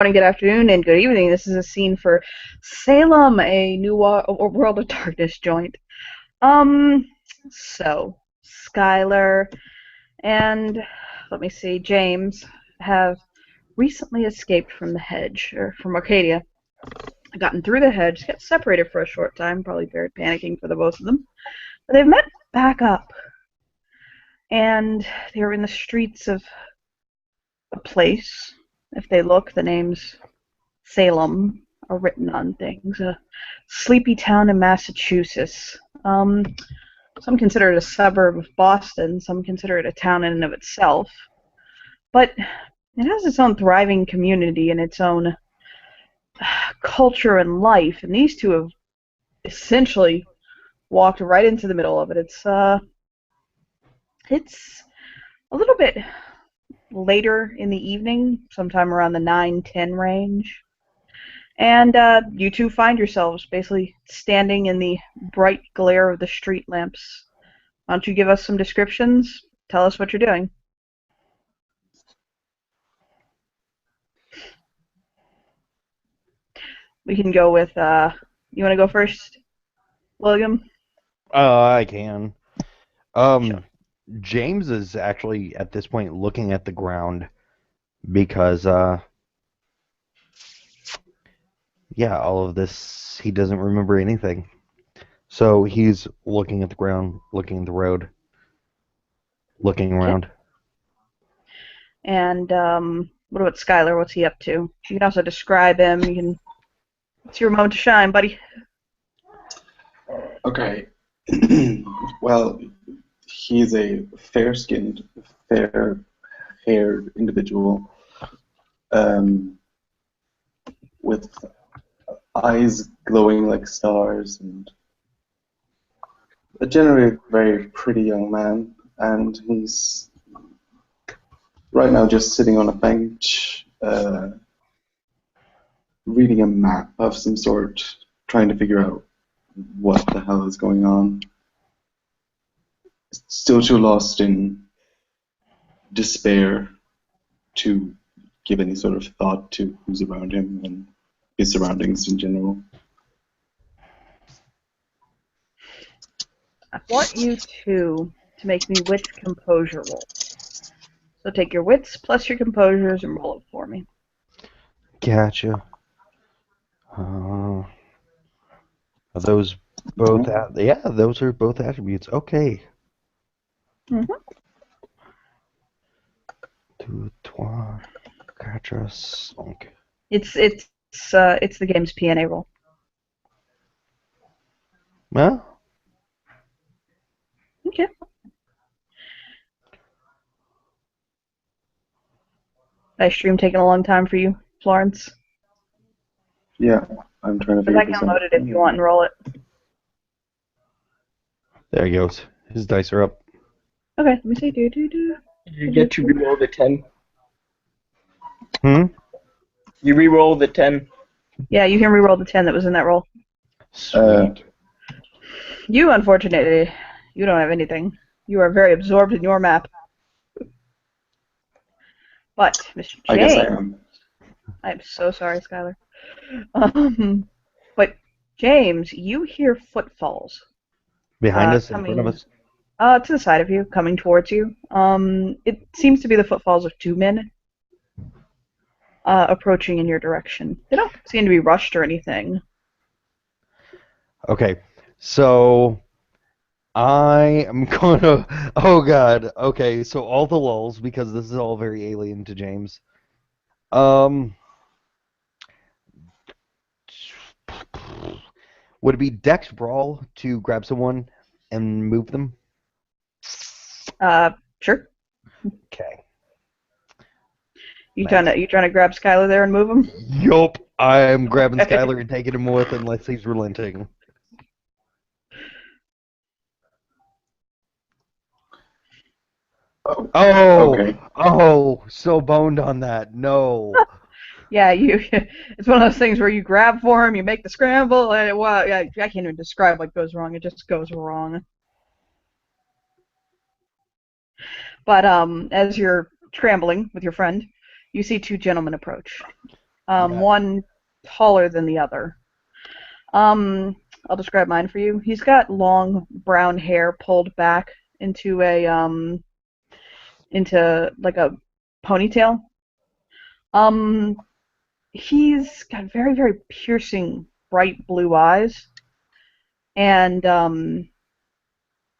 Morning, good afternoon, and good evening. This is a scene for Salem, a new World of Darkness joint. Um, so Skylar and let me see, James have recently escaped from the hedge, or from Arcadia. Gotten through the hedge, got separated for a short time, probably very panicking for the both of them. But they've met back up, and they are in the streets of a place. If they look, the name's Salem are written on things. A sleepy town in Massachusetts. Some consider it a suburb of Boston. Some consider it a town in and of itself. But it has its own thriving community and its own culture and life. And these two have essentially walked right into the middle of it. It's a little bit later in the evening, sometime around the 9-10 range. And you two find yourselves basically standing in the bright glare of the street lamps. Why don't you give us some descriptions? Tell us what you're doing. We can go with, you want to go first, William? I can. Sure. Um, James is actually at this point looking at the ground because, yeah, all of this, he doesn't remember anything. So he's looking at the ground, looking at the road, looking Okay. around. And what about Skylar? What's he up to? You can also describe him. It's your moment to shine, buddy. Okay. Well, he's a fair-skinned, fair-haired individual um, with eyes glowing like stars and a generally very pretty young man. And he's right now just sitting on a bench, reading a map of some sort, trying to figure out what the hell is going on. Still too lost in despair to give any sort of thought to who's around him and his surroundings in general. I want you to make me wits composure roll. So take your wits plus your composures and roll it for me. Gotcha. Are those both? Yeah, those are both attributes. Okay. Mm-hmm. Two, trois, quatre, cinq. It's the game's PNA roll. Well, Okay. Nice stream taking a long time for you, Florence. Yeah, I'm trying to But figure I can this load out. it if you want and roll it. there he goes. His dice are up. Okay, let me see. Do. You get to reroll the 10. Hmm? You reroll the 10. Yeah, you can re-roll the 10 that was in that roll. Sweet. You, unfortunately, you don't have anything. You are very absorbed in your map. But, Mr. I guess I James, am. I'm so sorry, Skylar. But James, you hear footfalls Behind us, in front of coming us. to the side of you, coming towards you. It seems to be the footfalls of two men approaching in your direction. They don't seem to be rushed or anything. Okay, so I am gonna. Oh God. Okay, so all the lulls because this is all very alien to James. Um, would it be Dex Brawl to grab someone and move them? Sure. Okay. You trying Nice. to grab Skylar there and move him? Yup. I'm grabbing Okay. Skylar and taking him with unless he's relenting. Oh, Oh, okay. so boned on that. No. Yeah, you. It's one of those things where you grab for him, you make the scramble, and well, yeah, I can't even describe what goes wrong. It just goes wrong. But as you're scrambling with your friend, you see two gentlemen approach. Yeah. one taller than the other. I'll describe mine for you. He's got long brown hair pulled back into like a ponytail. Um, he's got very, very piercing, bright blue eyes, and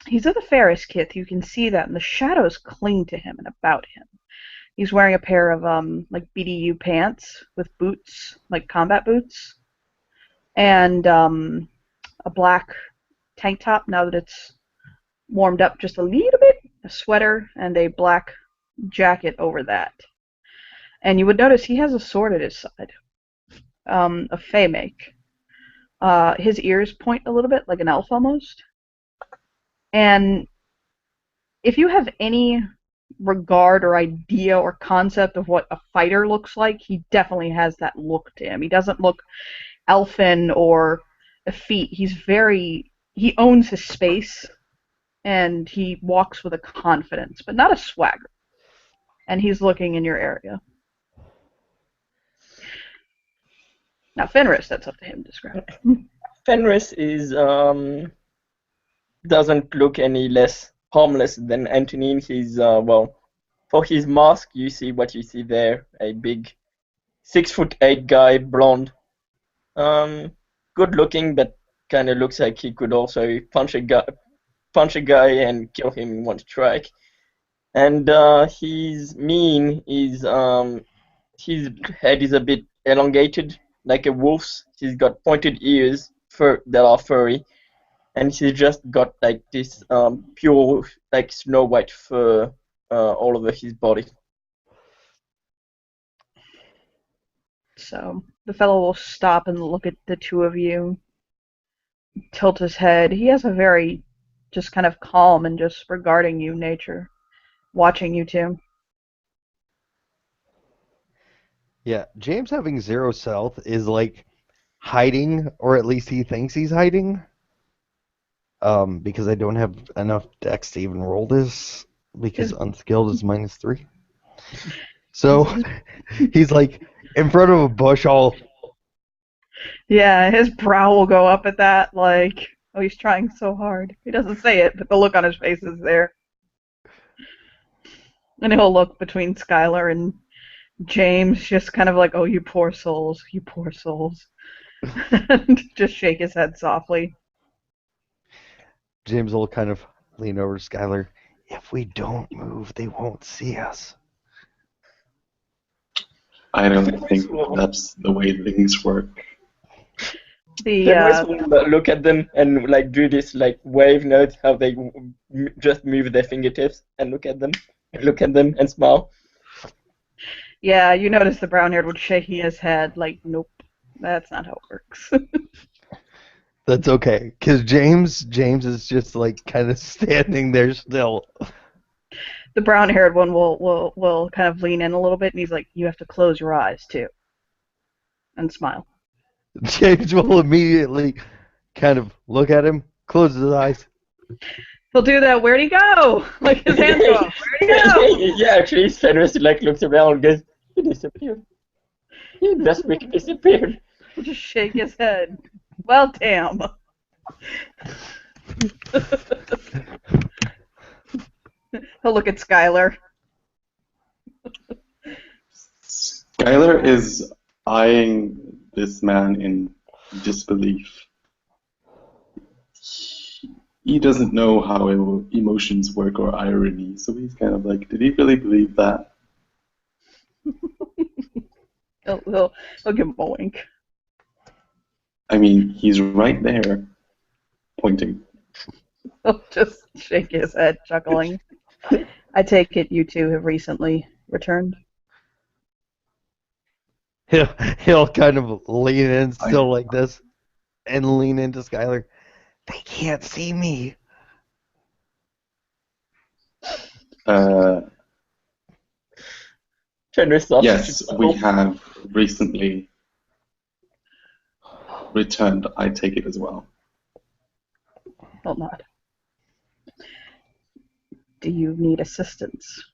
he's of the Ferris kith. You can see that, and the shadows cling to him and about him. He's wearing a pair of like BDU pants with boots, like combat boots, and a black tank top. Now that it's warmed up just a little bit, a sweater, and a black jacket over that. And you would notice he has a sword at his side, a Fey make. His ears point a little bit like an elf almost. And if you have any regard or idea or concept of what a fighter looks like, he definitely has that look to him. He doesn't look elfin or effete. He owns his space, and he walks with a confidence, but not a swagger. And he's looking in your area. Now, Fenris, that's up to him to describe. Fenris is doesn't look any less harmless than Antonin. He's well, for his mask, you see what you see there: a big 6'8" guy, blonde, good looking, but kind of looks like he could also punch a guy and kill him in one strike. And his mien is his head is a bit elongated, like a wolf's. He's got pointed ears that are furry, and he's just got like this pure, like snow white fur all over his body. So the fellow will stop and look at the two of you, tilt his head. He has a very just kind of calm and just regarding you nature, watching you two. Yeah, James having 0 stealth is like hiding, or at least he thinks he's hiding. Because I don't have enough dex to even roll this, because unskilled is -3. So he's like in front of a bush, all Yeah, his brow will go up at that, like, oh, he's trying so hard. He doesn't say it, but the look on his face is there. And he'll look between Skylar and James, just kind of like, oh, you poor souls, you poor souls. And just shake his head softly. James will kind of lean over to Skylar. If we don't move, they won't see us. I don't think that's the way things work. Fenris will look at them and like do this like wave note, how they just move their fingertips and look at them and smile. Yeah, you notice the brown-haired would shake his head like, nope, that's not how it works. That's okay, because James is just like kind of standing there still. The brown-haired one will kind of lean in a little bit, and he's like, you have to close your eyes too, and smile. James will immediately kind of look at him, close his eyes. He'll do that. Where'd he go? Like his hands go up. Where'd he go? Yeah, actually, Fenris like looks around and goes, "He disappeared. He just disappeared." He'll just shake his head. Well, damn. He'll look at Skylar. Skylar is eyeing this man in disbelief. He doesn't know how emotions work or irony, so he's kind of like, did he really believe that? He'll give him a wink. I mean, he's right there, pointing. He'll just shake his head, chuckling. I take it you two have recently returned. He'll kind of lean in still like this, and lean into Skylar. They can't see me. Yes, we have recently returned. I take it as well. He'll nod. Do you need assistance?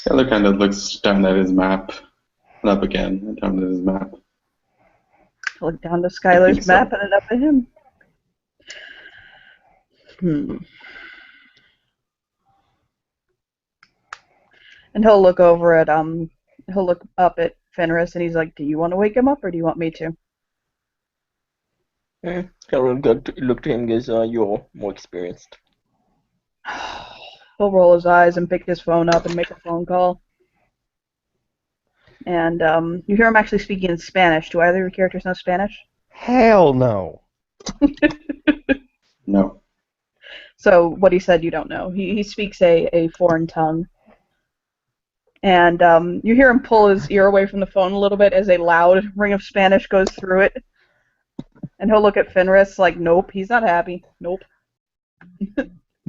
Skylar kind of looks down at his map, and up again, and down at his map. Look down to I think Skylar's so. map and then up at him. And he'll look over at he'll look up at Fenris and he's like, "Do you want to wake him up or do you want me to?" He'll look to him and goes, you're more experienced. He'll roll his eyes and pick his phone up and make a phone call. And you hear him actually speaking in Spanish. Do either of your characters know Spanish? Hell no. No. So what he said you don't know. He speaks a foreign tongue. And you hear him pull his ear away from the phone a little bit as a loud ring of Spanish goes through it. And he'll look at Fenris like, nope, he's not happy. Nope.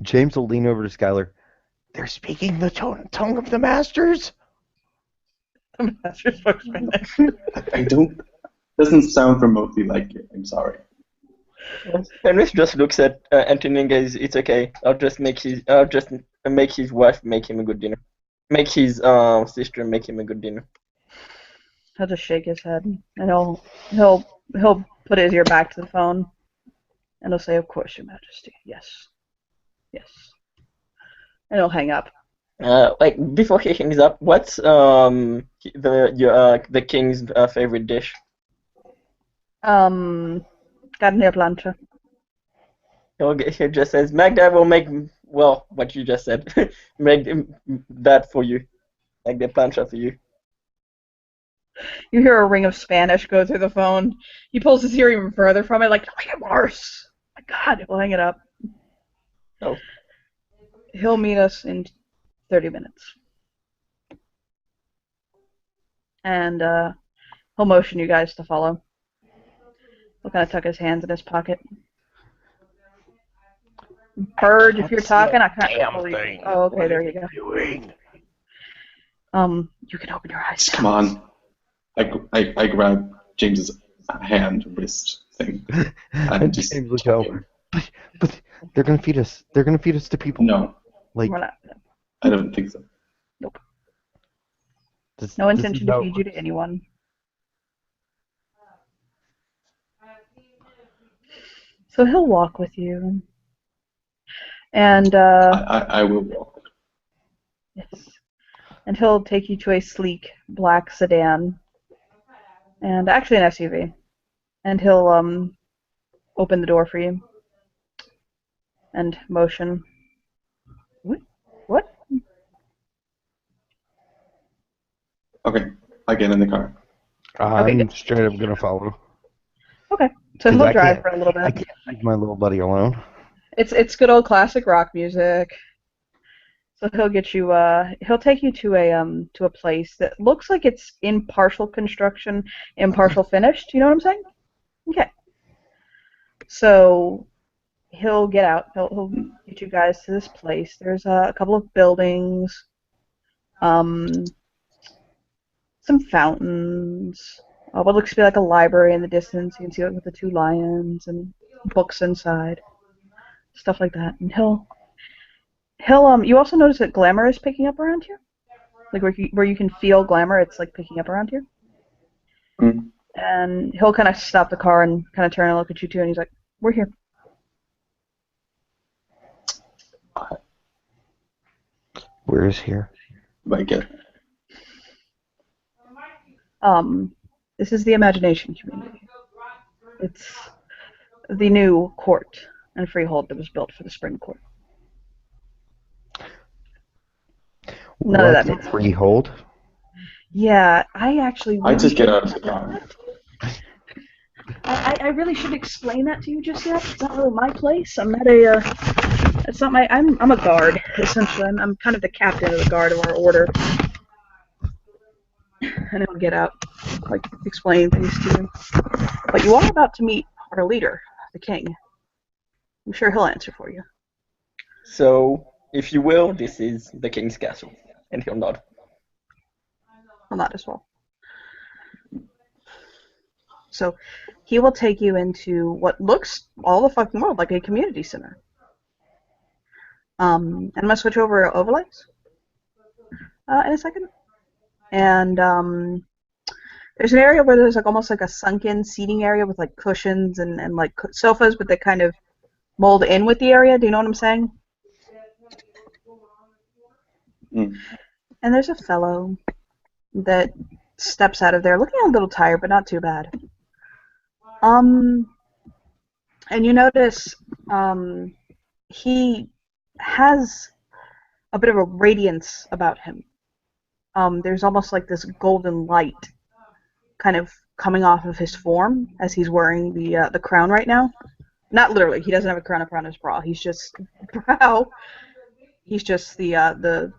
James will lean over to Skylar. They're speaking the tongue of the masters? The master spoke Spanish. I don't. Doesn't sound remotely like it. I'm sorry. Fenris just looks at Anthony and goes, "It's okay. I'll just make his wife make him a good dinner. Make his sister make him a good dinner." He'll just shake his head, and he'll put his ear back to the phone, and he'll say, "Of course, Your Majesty. Yes, yes." And he'll hang up. Like before he hangs up, what's the king's favorite dish? Carne plancha. He just says, "Magda will make what you just said. Make that for you, like the plancha for you." You hear a ring of Spanish go through the phone. He pulls his ear even further from it, like, "Make it worse." My God, we'll hang it up. Oh. He'll meet us in 30 minutes. And he'll motion you guys to follow. He'll kind of tuck his hands in his pocket. Purge, if you're talking, I can't believe. Oh, okay, there you go. Doing? You can open your eyes. Come on. I grab James's hand, wrist thing. And just James will go, but they're gonna feed us. They're gonna feed us to people. No, Like, We're not. I don't think so. Nope. this, No this intention is to how- feed you to anyone. So he'll walk with you. And I will walk. yes. And he'll take you to a sleek black sedan. And actually an SUV. And he'll open the door for you. And motion. What? Okay, I get in the car. I'm good. straight up gonna follow. Okay. So 'Cause he'll I drive can't- for a little bit. I can't leave my little buddy alone. It's good old classic rock music. So he'll get you he'll take you to a place that looks like it's in partial construction, in partial finished. You know what I'm saying? Okay. So he'll get out. He'll get you guys to this place. There's a couple of buildings, some fountains. What looks to be like a library in the distance. You can see it with the two lions and books inside, stuff like that. And he'll you also notice that glamour is picking up around here, like where you can feel glamour. It's like picking up around here. Mm. And he'll kind of stop the car and kind of turn and look at you too, and he's like, "We're here." Where is here? I get. This is the Imagination Community. It's the new court and freehold that was built for the Spring Court. None of that What's makes freehold? Yeah, I actually. I Really just get out of the car. I really should explain that to you just yet. It's not really my place. I'm not a. It's not my. I'm a guard essentially. I'm kind of the captain of the guard of our order. And he'll get out, like explain things to you. But you are about to meet our leader, the king. I'm sure he'll answer for you. So, if you will, this is the king's castle, and he'll nod. Well, not as well. So he will take you into what looks all the fucking world like a community center. And I'm gonna switch over overlays. in a second. And there's an area where there's like almost like a sunken seating area with like cushions and like sofas, but they kind of mold in with the area. Do you know what I'm saying? Mm. And there's a fellow that steps out of there, looking a little tired, but not too bad. And you notice he has a bit of a radiance about him. There's almost like this golden light kind of coming off of his form as he's wearing the crown right now. Not literally, he doesn't have a crown up around his brow. He's just brow. He's just the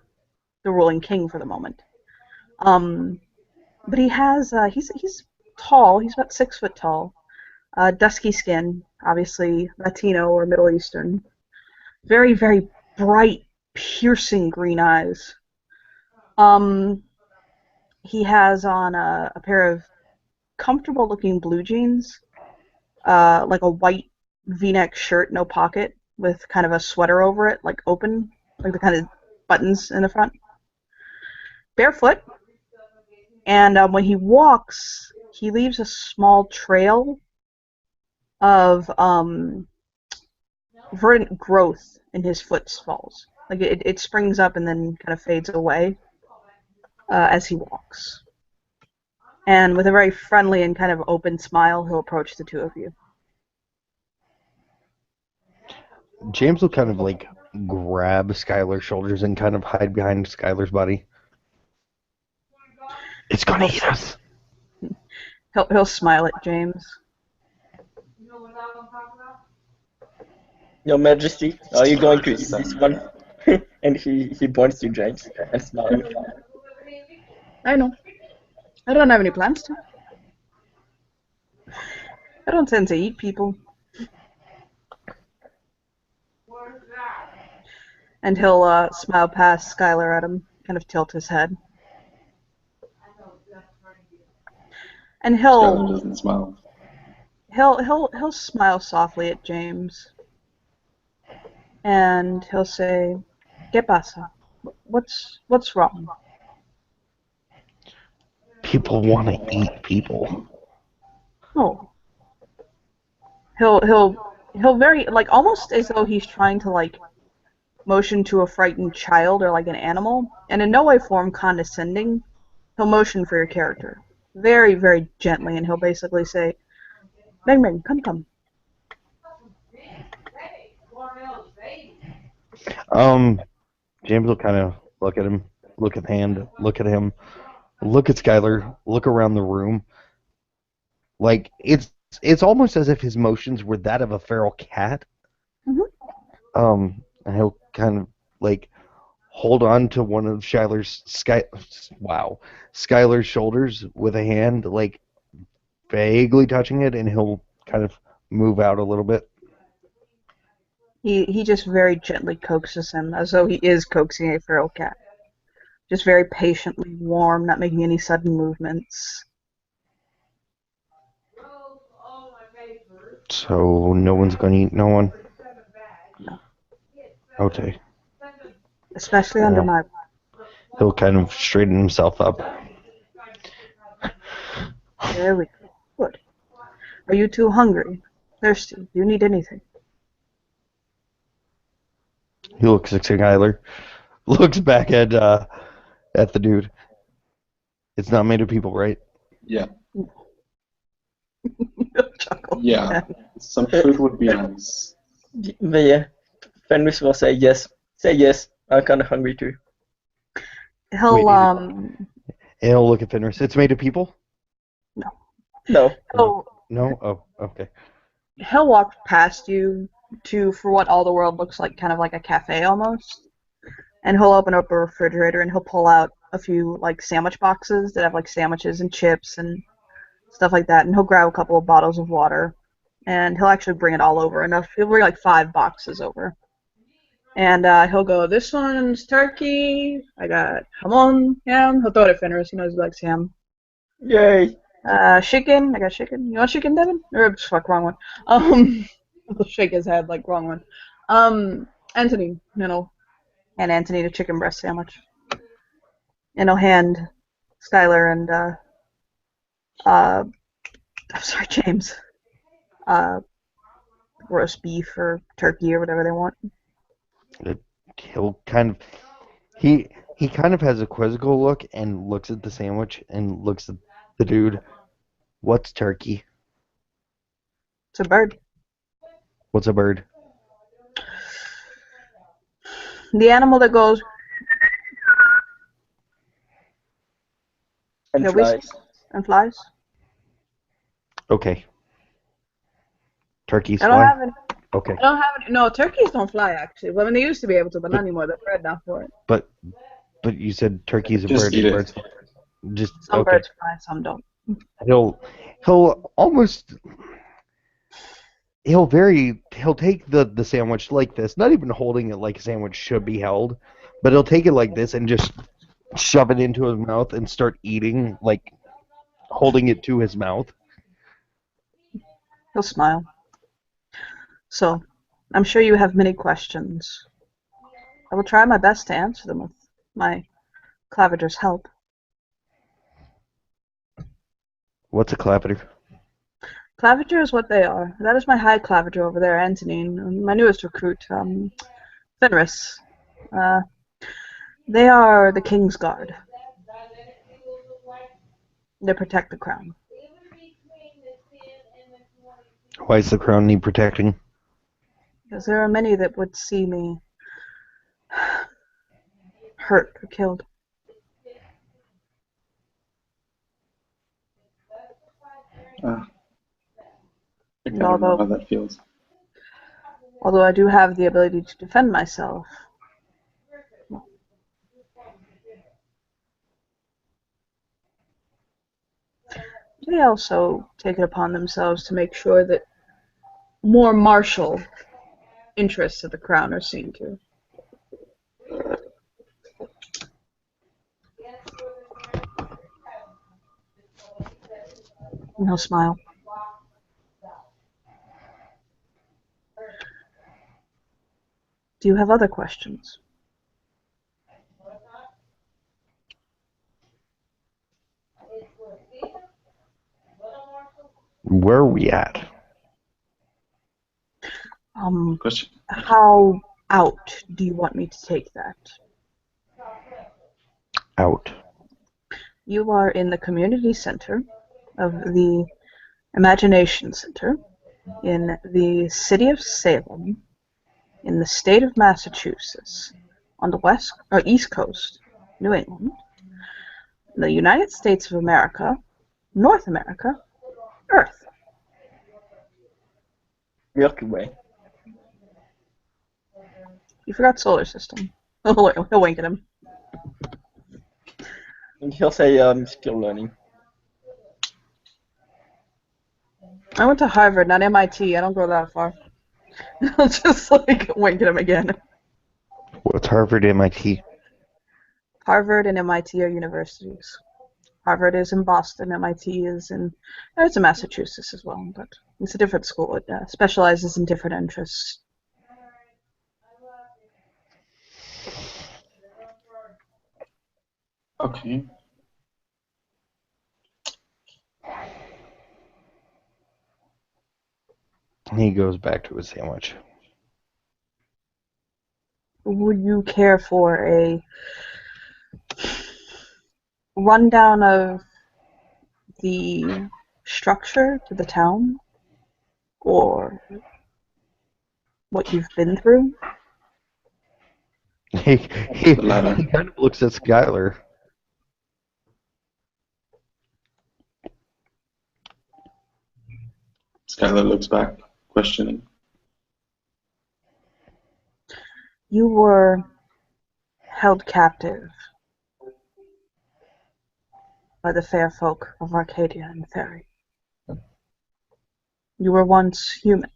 ruling king for the moment. But he has he's tall. He's about 6 foot tall. Dusky skin, obviously Latino or Middle Eastern. Very, very bright, piercing green eyes. He has on a pair of comfortable-looking blue jeans, like a white V-neck shirt, no pocket, with kind of a sweater over it, like open, like the kind of buttons in the front. Barefoot, and when he walks, he leaves a small trail of verdant growth in his footfalls. Like it springs up and then kind of fades away as he walks. And with a very friendly and kind of open smile, he'll approach the two of you. James will kind of like grab Skylar's shoulders and kind of hide behind Skylar's body. It's gonna eat us. He'll smile at James. Your Majesty, are you going to eat this one? And he points to James and smiles. I know. I don't have any plans to. I don't tend to eat people. And he'll smile past Skylar at him, kind of tilt his head. And Skylar doesn't smile. he'll smile softly at James. And he'll say, "¿Qué pasa? What's wrong?" People want to eat people. Oh. He'll very like almost as though he's trying to like motion to a frightened child or like an animal, and in no way form condescending. He'll motion for your character. Very, very gently, and he'll basically say, "Bang bang, come." James will kind of look at him, look at him, look at Skylar, look around the room. Like it's almost as if his motions were that of a feral cat. Mm-hmm. And he'll kind of like hold on to one of Skylar's shoulders with a hand, like vaguely touching it, and he'll kind of move out a little bit. He just very gently coaxes him, as though he is coaxing a feral cat. Just very patiently, warm, not making any sudden movements. So no one's gonna eat no one? No. Okay. Especially under my... He'll kind of straighten himself up. There we go. Good. Are you too hungry? Thirsty? Do you need anything? He looks at Skylar, looks back at the dude. It's not made of people, right? Yeah. Chuckle. Yeah. Some food would be nice. Yeah, Fenris will say yes. Say yes. I'm kind of hungry too. He'll And he'll look at Fenris. It's made of people? No. No? Oh, okay. He'll walk past you to for what all the world looks like, kind of like a cafe almost. And he'll open up a refrigerator and he'll pull out a few like sandwich boxes that have like sandwiches and chips and stuff like that. And he'll grab a couple of bottles of water. And he'll actually bring it all over. He'll bring like 5 boxes over. And he'll go, "This one's turkey. I got jamon, ham." He'll throw it at Fenris. He knows he likes ham. Yay. Chicken. I got chicken. You want chicken, Devin? Or fuck, wrong one. He'll shake his head like wrong one. Anthony, and Anthony the chicken breast sandwich. and he'll hand Skylar and I'm sorry, James, roast beef or turkey or whatever they want. He'll kind of he kind of has a quizzical look and looks at the sandwich and looks at the dude. What's turkey? It's a bird. What's a bird? The animal that goes And that flies. and flies. Okay. Turkeys I don't fly? have any. Okay. I don't have any. No, turkeys don't fly actually. Well, I mean, they used to be able to, but not anymore. They're bred now for it. But you said turkey's a Just bird eat and it. birds just Some okay. birds fly, some don't. He'll almost he'll take the sandwich like this, not even holding it like a sandwich should be held, but he'll take it like this and just shove it into his mouth and start eating, like holding it to his mouth. He'll smile. So, I'm sure you have many questions. I will try my best to answer them with my claviger's help. What's a claviger? Claviger is what they are. That is my high claviger over there, Antonine, and my newest recruit, Fenris. They are the King's Guard. They protect the crown. Why does the crown need protecting? Because there are many that would see me hurt or killed. I kind of know how that feels. Although I do have the ability to defend myself, they also take it upon themselves to make sure that more martial interests of the crown are seen to. And he'll smile. Do you have other questions? Where are we at? Question. How out do you want me to take that? Out. You are in the community center of the Imagination Center in the city of Salem, in the state of Massachusetts, on the west or east coast, New England, in the United States of America, North America, Earth. Milky Way. You forgot solar system. He'll wink at him. And he'll say, I'm still learning. I went to Harvard, not MIT. I don't go that far. I'll just like wink at him again. What's Harvard, MIT? Harvard and MIT are universities. Harvard is in Boston. MIT is it's in Massachusetts as well, but it's a different school. It specializes in different interests. Okay. He goes back to his sandwich. Would you care for a rundown of the structure to the town, or what you've been through? He The latter. kind of looks at Skylar. Skylar looks back, questioning. You were held captive by the fair folk of Arcadia and Faerie. You were once human,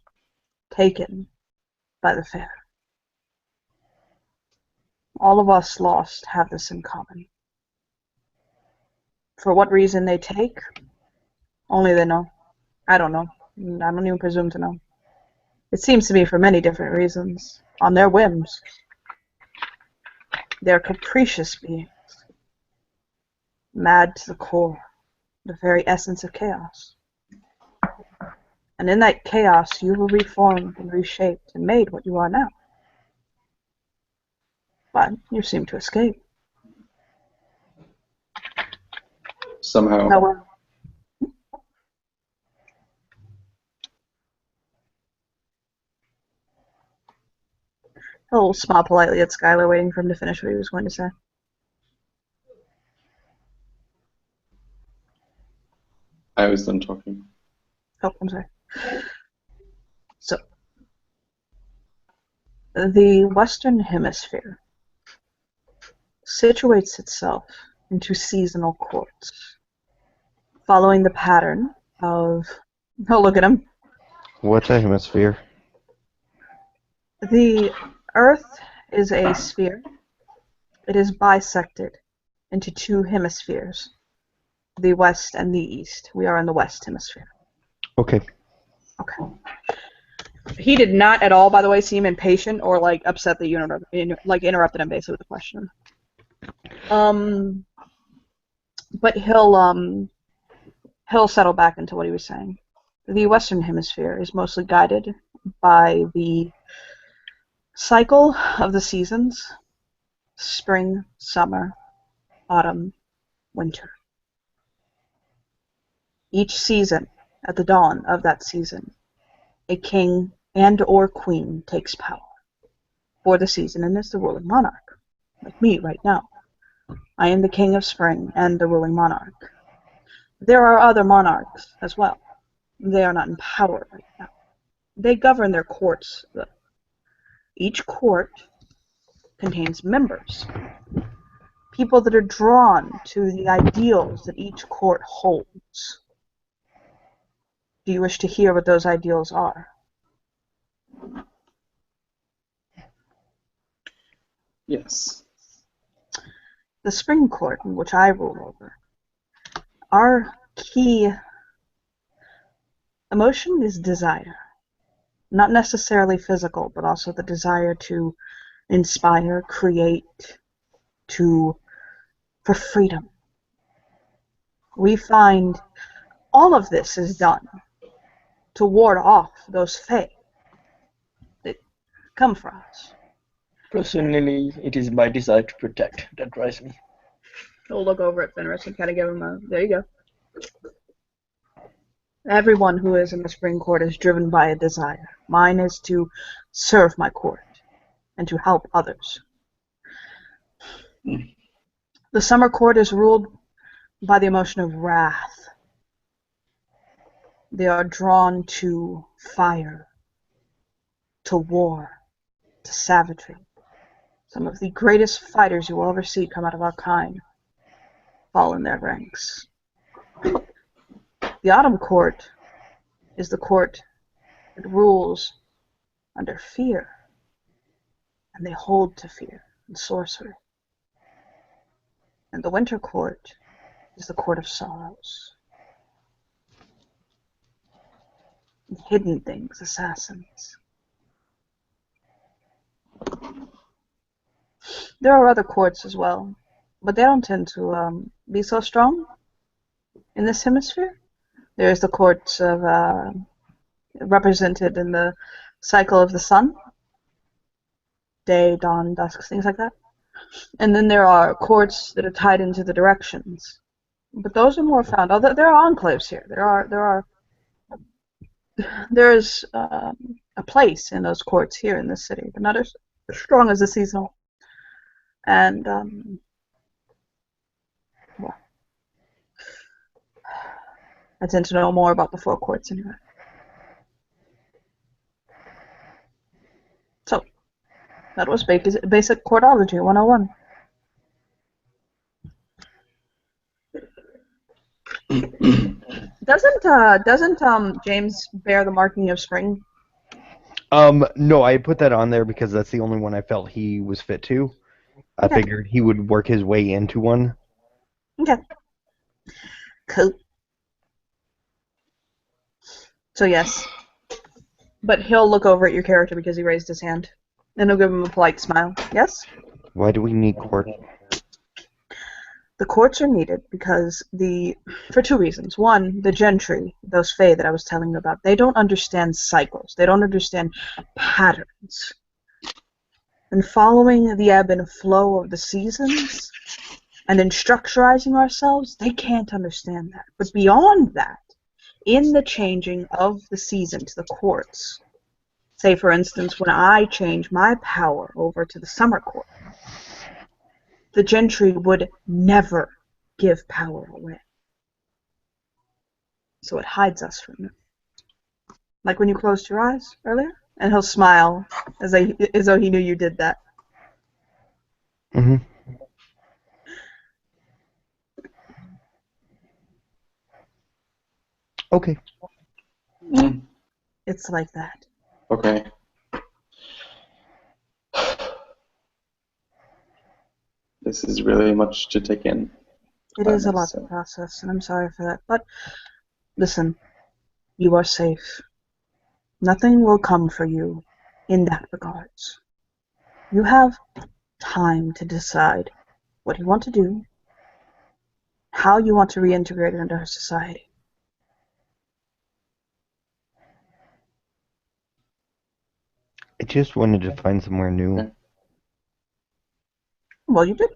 taken by the fair. All of us lost have this in common. For what reason they take, only they know. I don't know. I don't even presume to know. It seems to be for many different reasons, on their whims. They're capricious beings. mad to the core, the very essence of chaos. And in that chaos, you were reformed and reshaped and made what you are now. But you seem to escape. Somehow. However, he'll smile politely at Skylar, waiting for him to finish what he was going to say. I was done talking. Oh, I'm sorry. So, the Western Hemisphere situates itself into seasonal courts, following the pattern of... Oh, look at him. What's a hemisphere? The Earth is a sphere. It is bisected into two hemispheres, the West and the East. We are in the West Hemisphere. Okay. Okay. He did not at all, by the way, seem impatient or like upset that you interrupted him basically with the question. But he'll settle back into what he was saying. The Western Hemisphere is mostly guided by the cycle of the seasons: spring, summer, autumn, winter. Each season, at the dawn of that season, a king and or queen takes power for the season and is the ruling monarch. Like me right now. I am the king of spring and the ruling monarch. There are other monarchs as well. They are not in power right now. They govern their courts, though. Each court contains members, people that are drawn to the ideals that each court holds. Do you wish to hear what those ideals are? Yes. The Spring Court, in which I rule over, our key emotion is desire. Not necessarily physical, but also the desire to inspire, create, for freedom. We find all of this is done to ward off those fae that come for us. Personally, it is my desire to protect that drives me. We'll look over at Fenris and kind of give him a, there you go. Everyone who is in the Spring Court is driven by a desire. Mine is to serve my court and to help others. The Summer Court is ruled by the emotion of wrath. They are drawn to fire, to war, to savagery. Some of the greatest fighters you will ever see come out of our kind fall in their ranks. The Autumn Court is the court that rules under fear, and they hold to fear and sorcery. And the Winter Court is the court of sorrows. And hidden things, assassins. There are other courts as well, but they don't tend to be so strong in this hemisphere. There's the courts of represented in the cycle of the sun, day, dawn, dusk, things like that. And then there are courts that are tied into the directions, but those are more found. Although there are enclaves here, there's a place in those courts here in this city, but not as strong as the seasonal. And well, I tend to know more about the four courts anyway. So that was basic courtology 101. Doesn't James bear the marking of spring? No, I put that on there because that's the only one I felt he was fit to. I Okay. figured he would work his way into one. Okay. Cool. So yes. But he'll look over at your character because he raised his hand. And he'll give him a polite smile. Yes? Why do we need court? The courts are needed because for two reasons. One, the gentry, those fae that I was telling you about, they don't understand cycles. They don't understand patterns. And following the ebb and flow of the seasons and then structurizing ourselves, they can't understand that. But beyond that, in the changing of the season to the courts, say for instance, when I change my power over to the summer court, the gentry would never give power away. So it hides us from them. Like when you closed your eyes earlier, and he'll smile as though he knew you did that. Mm-hmm. Okay. Mm, It's like that. okay. This is really much to take in. It I is a must lot say. to process, and I'm sorry for that. But listen, you are safe. Nothing will come for you in that regards. You have time to decide what you want to do, how you want to reintegrate it into our society. I just wanted to find somewhere new. Okay. Well, you did.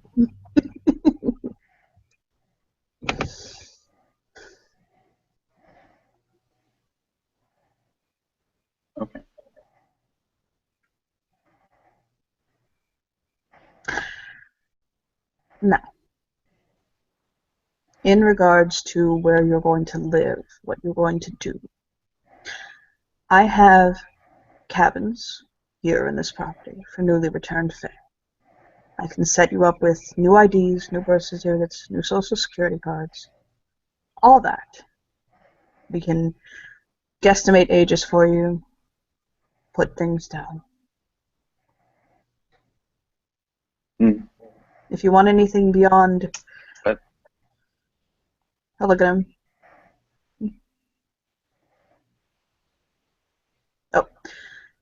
Okay. Now, in regards to where you're going to live, what you're going to do, I have cabins here in this property for newly returned fae. I can set you up with new IDs, new birth certificates, new social security cards, all that. We can guesstimate ages for you, put things down. Hmm. If you want anything beyond, But I'll look at him. Oh,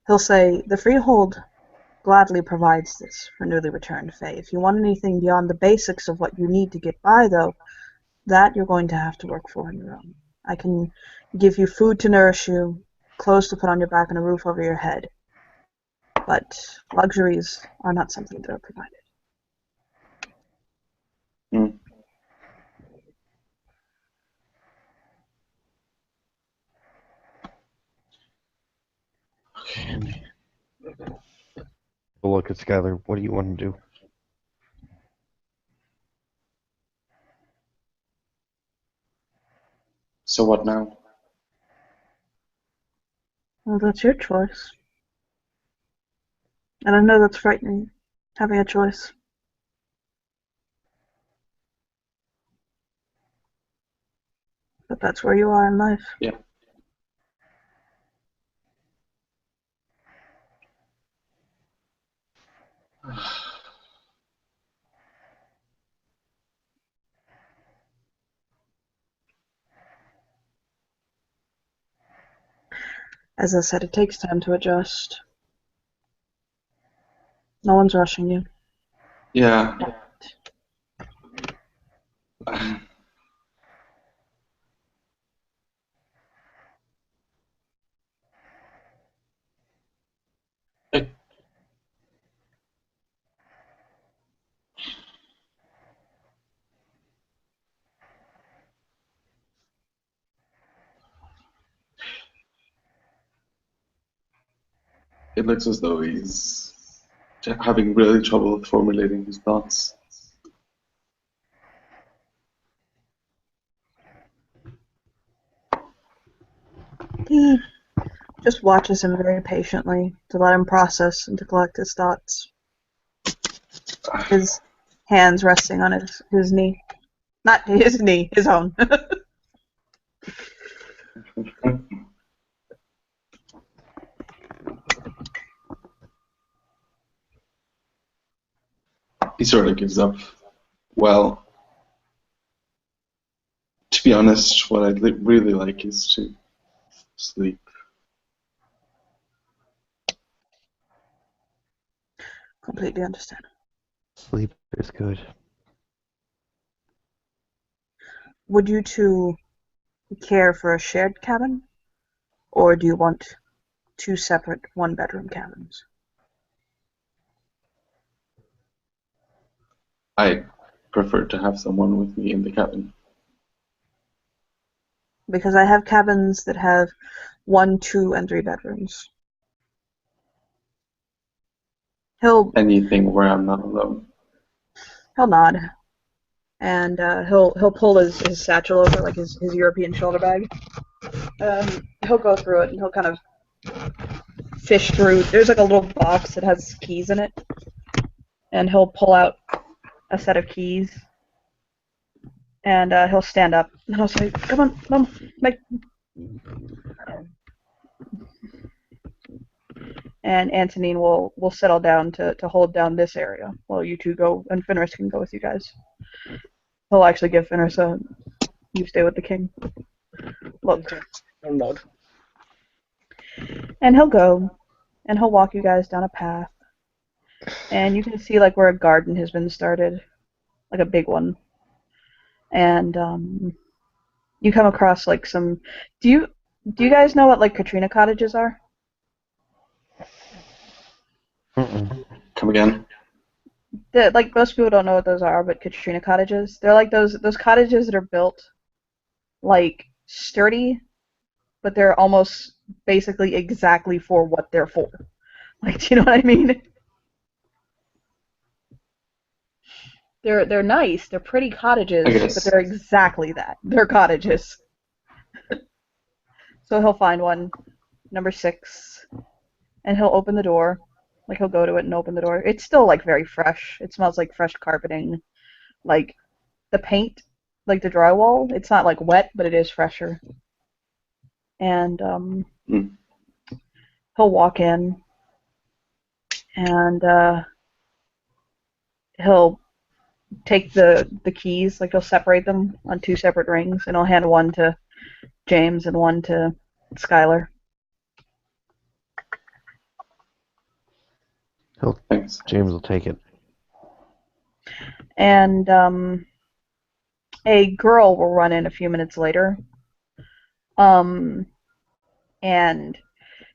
he'll say, the freehold gladly provides this for newly returned fae. If you want anything beyond the basics of what you need to get by, though, that you're going to have to work for on your own. I can give you food to nourish you, clothes to put on your back, and a roof over your head. But luxuries are not something that are provided. hmm. We'll look at Skylar. What do you want to do? So what now? Well, that's your choice. And I know that's frightening, having a choice. But that's where you are in life. Yeah. As I said, it takes time to adjust. No one's rushing you. Yeah. It, it looks as though he's having really trouble formulating his thoughts. He just watches him very patiently to let him process and to collect his thoughts. His hands resting on his knee. Not his knee, his own. He sort of gives up. Well, to be honest, what I'd really like is to sleep. Completely understand. Sleep is good. would you two care for a shared cabin, or do you want two separate one-bedroom cabins? I prefer to have someone with me in the cabin. Because I have cabins that have 1, 2, and 3 bedrooms. He'll Anything where I'm not alone. nod, and he'll pull his satchel over, like his European shoulder bag. He'll go through it, and he'll kind of fish through. There's like a little box that has keys in it, and he'll pull out a set of keys, and he'll stand up, and he'll say, "Come on, Mom, make." And Antonine will settle down to hold down this area while you two go, and Fenris can go with you guys. He'll actually give Fenris a, "You stay with the king." Look. Okay. I'll nod. And he'll go, and he'll walk you guys down a path, and you can see like where a garden has been started, like a big one. And you come across like some. Do you guys know what like Katrina cottages are? Mm-mm. Come again? Like most people don't know what those are, but Katrina cottages, they're like those cottages that are built like sturdy, but they're almost basically exactly for what they're for. Like, do you know what I mean? They're nice, they're pretty cottages, I guess. but they're exactly that. They're cottages. So he'll find one, number 6, and he'll open the door. Like he'll go to it and open the door. It's still like very fresh. It smells like fresh carpeting. Like the paint, like the drywall, it's not like wet, but it is fresher. And he'll walk in, and he'll take the keys, like he'll separate them on 2 separate rings, and he'll hand one to James and one to Skylar. Thanks. James will take it. And a girl will run in a few minutes later, and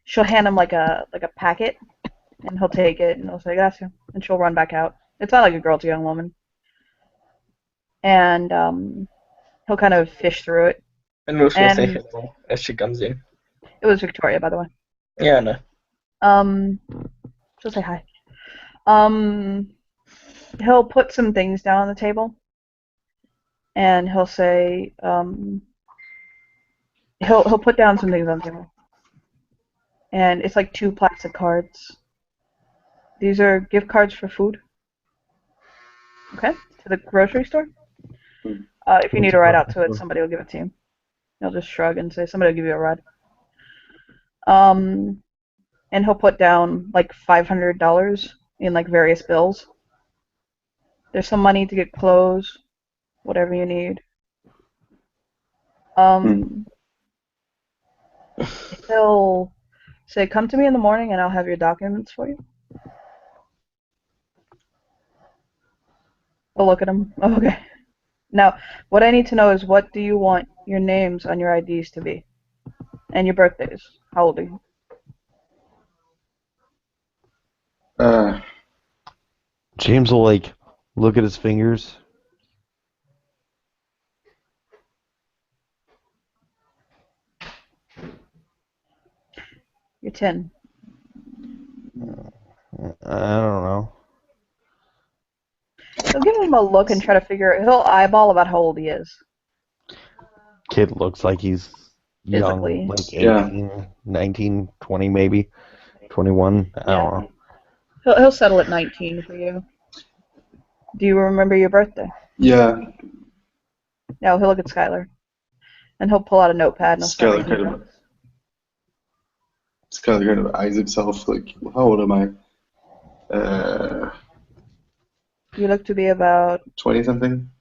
she'll hand him like a packet, and he'll take it, and he'll say, "Gotcha," and she'll run back out. It's not like a girl, it's a young woman. And he'll kind of fish through it. And we'll say And hello as she comes in. it was Victoria, by the way. Yeah, no. She'll say hi. He'll put some things down on the table, and he'll say, he'll put down some things on the table, and it's like 2 plastic cards. These are gift cards for food. Okay, to the grocery store. If you need a ride out to it, somebody will give it to you. He'll just shrug and say, "Somebody will give you a ride." And he'll put down like $500 in like various bills. There's some money to get clothes, whatever you need. He'll say, "Come to me in the morning and I'll have your documents for you." I'll look at him. Oh, okay. Now, what I need to know is, what do you want your names on your IDs to be? And your birthdays. How old are you? James will like look at his fingers. You're 10. I don't know. He'll give him a look and try to figure. He'll eyeball about how old he is. Kid looks like he's young, Physically. like Yeah. 18, 19, 20 maybe, 21. I don't know. He'll settle at 19 for you. Do you remember your birthday? Yeah. No, he'll look at Skylar. And he'll pull out a notepad and he'll start Skylar making kind notes. of eyes himself like, how old am I? You look to be about 20 something?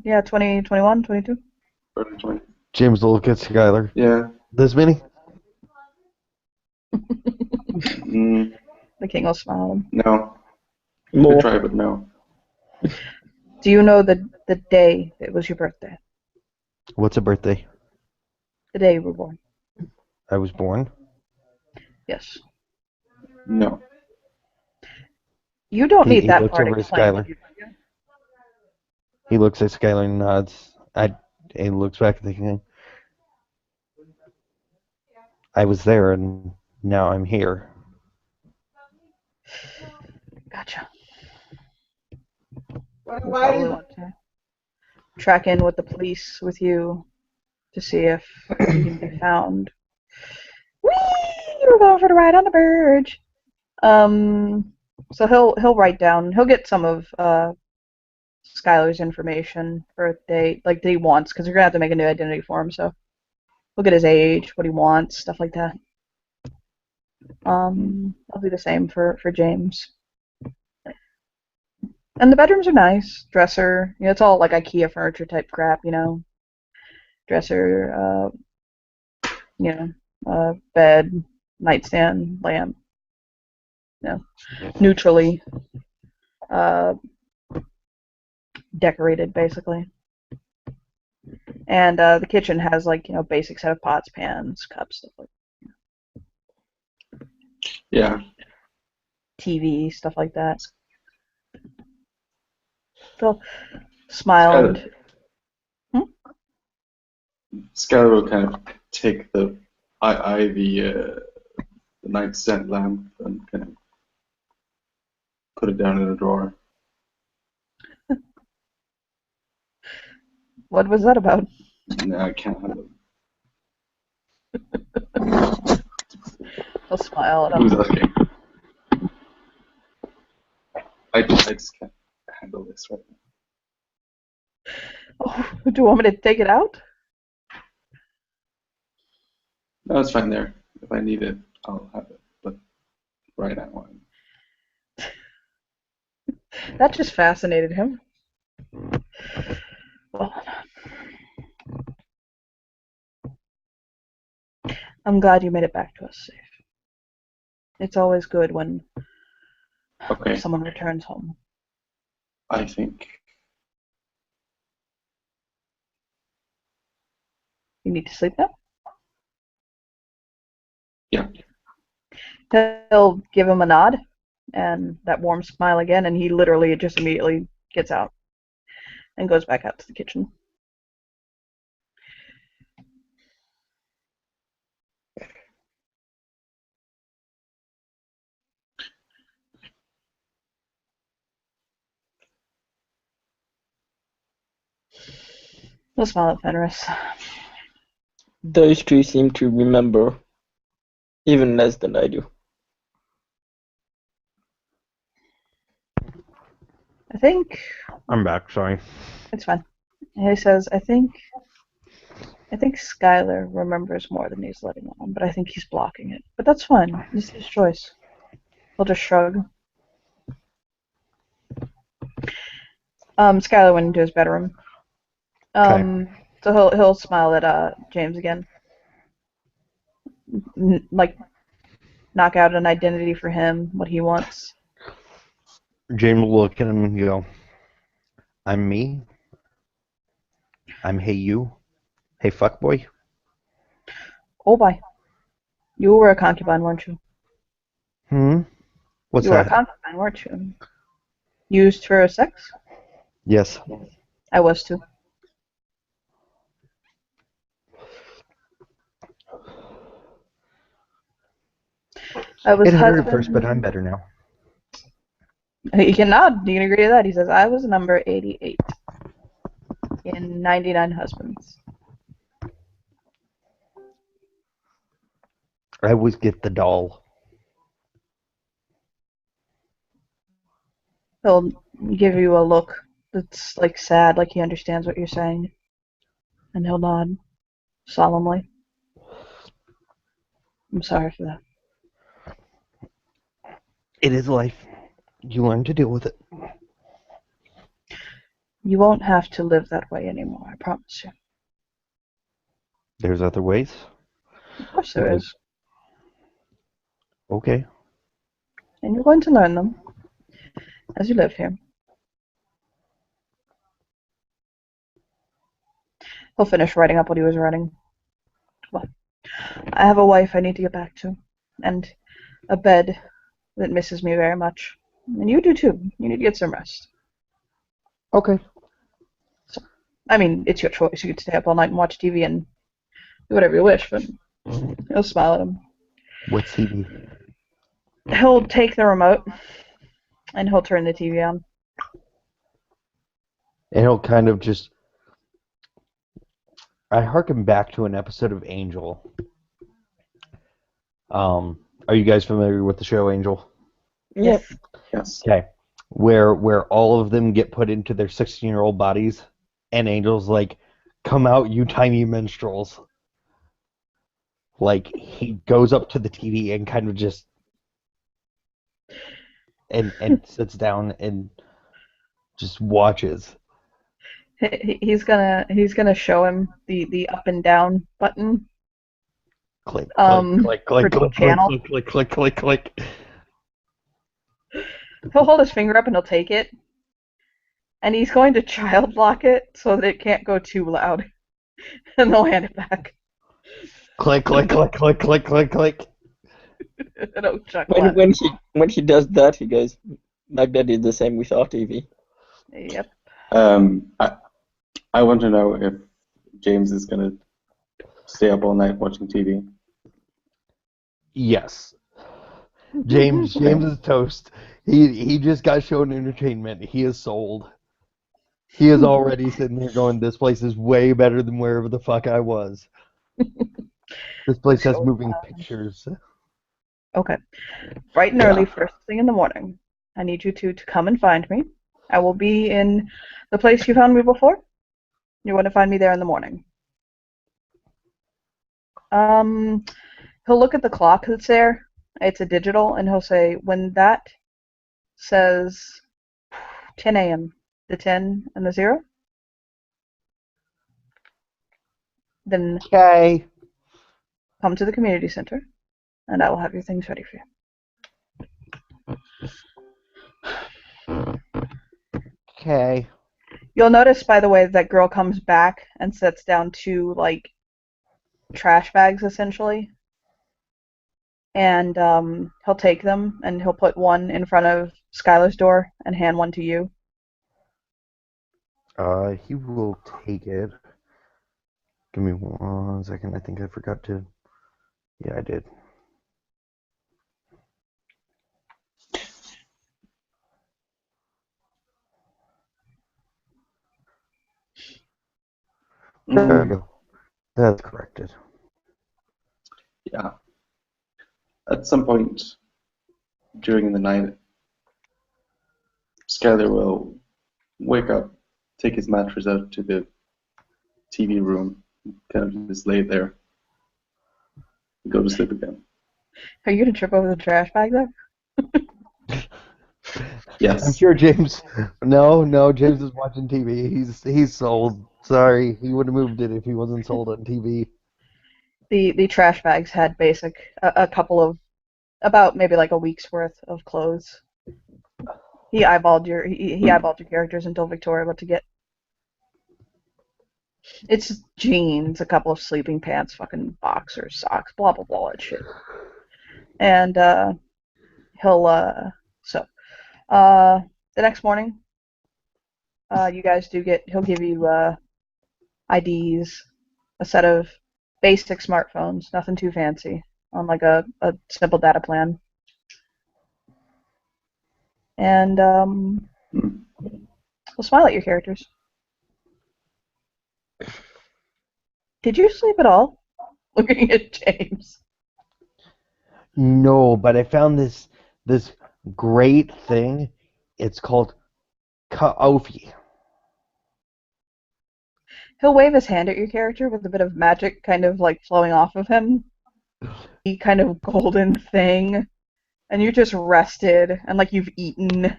20, 21, 22. Early 20. James will look at Skylar. Yeah. This many? The king will smile at him. No. More. Good try, but no. Do you know the day it was your birthday? What's a birthday? The day you were born. I was born. Yes. No. You don't need He that looks part over at explained to Skylar. you. Do you? He looks at Skylar and nods. He looks back at the king. I was there and now I'm here. Gotcha. You probably want to track in with the police with you to see if he can be found. Whee! We're going for the ride on the verge. So he'll write down. He'll get some of Skylar's information for day like that he wants because you're gonna have to make a new identity for him. So he'll get his age, what he wants, stuff like that. I'll do the same for James. And the bedrooms are nice. Dresser, it's all like IKEA furniture type crap, Dresser, bed, nightstand, lamp, neutrally uh, decorated basically. And the kitchen has basic set of pots, pans, cups, stuff like Yeah. TV, stuff like that. They'll smile Skylar, and Skylar will kind of take the the nightstand lamp and kind of put it down in a drawer. what was that about? No, I can't have it. He'll smile at Who's him. asking? I just can't handle this right now. Oh, do you want me to take it out? No, it's fine there. If I need it, I'll have it. But right now, That just fascinated him. Well, I'm glad you made it back to us safe. It's always good when okay. someone returns home. I think You need to sleep now? yeah. He'll give him a nod and that warm smile again, and he literally just immediately gets out and goes back out to the kitchen. He'll smile at Fenris. Those two seem to remember even less than I do. I think I'm back, sorry. it's fine. He says, I think Skylar remembers more than he's letting on, but I think he's blocking it. But that's fine. It's his choice. He'll just shrug. Skylar went into his bedroom. Okay. So he'll smile at James again. Knock out an identity for him, what he wants. James will look at him and go, I'm me. I'm hey you. Hey fuckboy. Oh, bye. You were a concubine, weren't you? What's You were a that? concubine, weren't you? Used for sex? Yes. I was too. I was It hurt at first, but husband. I'm better now. He can nod. You can agree to that. He says, I was number 88 in 99 husbands. I always get the doll. He'll give you a look that's like sad, like he understands what you're saying. And he'll nod solemnly. I'm sorry for that. It is life. You learn to deal with it. You won't have to live that way anymore, I promise you. There's other ways. Of course there is. Okay. And you're going to learn them as you live here. He'll finish writing up what he was writing. Well, I have a wife I need to get back to, and a bed that misses me very much. And you do too. You need to get some rest. Okay. So, I mean, it's your choice. You could stay up all night and watch TV and do whatever you wish, but he'll smile at him. What's TV? He'll take the remote and he'll turn the TV on. And he'll kind of just. I harken back to an episode of Angel. Are you guys familiar with the show Angel? Yep. Yes. Okay. Where all of them get put into their 16-year-old bodies, and Angel's like, "Come out, you tiny minstrels." Like, he goes up to the TV and kind of just and sits down and just watches. He's gonna show him the up and down button. Click, click, Um, click, click, for click, click, channel. click, click, click, click, click. He'll hold his finger up and he'll take it, and he's going to child lock it so that it can't go too loud, and they'll hand it back. Click, click, click, click, click, click, click. And he'll chuckle at When he does that, he goes, "My bed is the same with our TV." it. Yep. I want to know if James is gonna stay up all night watching TV. Yes. James is toast. He just got shown entertainment. He is sold. He is already sitting there going, "This place is way better than wherever the fuck I was. This place has moving pictures." Okay. Bright and early, first thing in the morning. I need you two to come and find me. I will be in the place you found me before. You want to find me there in the morning. He'll look at the clock that's there. It's a digital, and he'll say, when that says 10 a.m., the 10 and the 0, then Okay. come to the community center, and I will have your things ready for you. Okay. You'll notice, by the way, that girl comes back and sets down two, like, trash bags, essentially. And he'll take them, and he'll put one in front of Skylar's door and hand one to you. He will take it. Give me 1 second. I think I forgot to. Yeah, I did. There we go. That's corrected. Yeah. At some point during the night, Skylar will wake up, take his mattress out to the TV room, kind of just lay there, and go to sleep again. Are you gonna trip over the trash bag, though? Yes. I'm sure James. No, James is watching TV. He's sold. Sorry, he would have moved it if he wasn't sold on TV. The trash bags had a couple of, about maybe like a week's worth of clothes. He eyeballed your characters until Victoria went to get. It's jeans, a couple of sleeping pants, fucking boxers, socks, blah blah blah, that shit. And he'll the next morning, you guys do get. He'll give you IDs, a set of basic smartphones, nothing too fancy, on like a simple data plan. And he'll smile at your characters. Did you sleep at all? Looking at James. No, but I found this great thing. It's called Kaofi. He'll wave his hand at your character with a bit of magic kind of like flowing off of him. A kind of golden thing. And you're just rested and like you've eaten.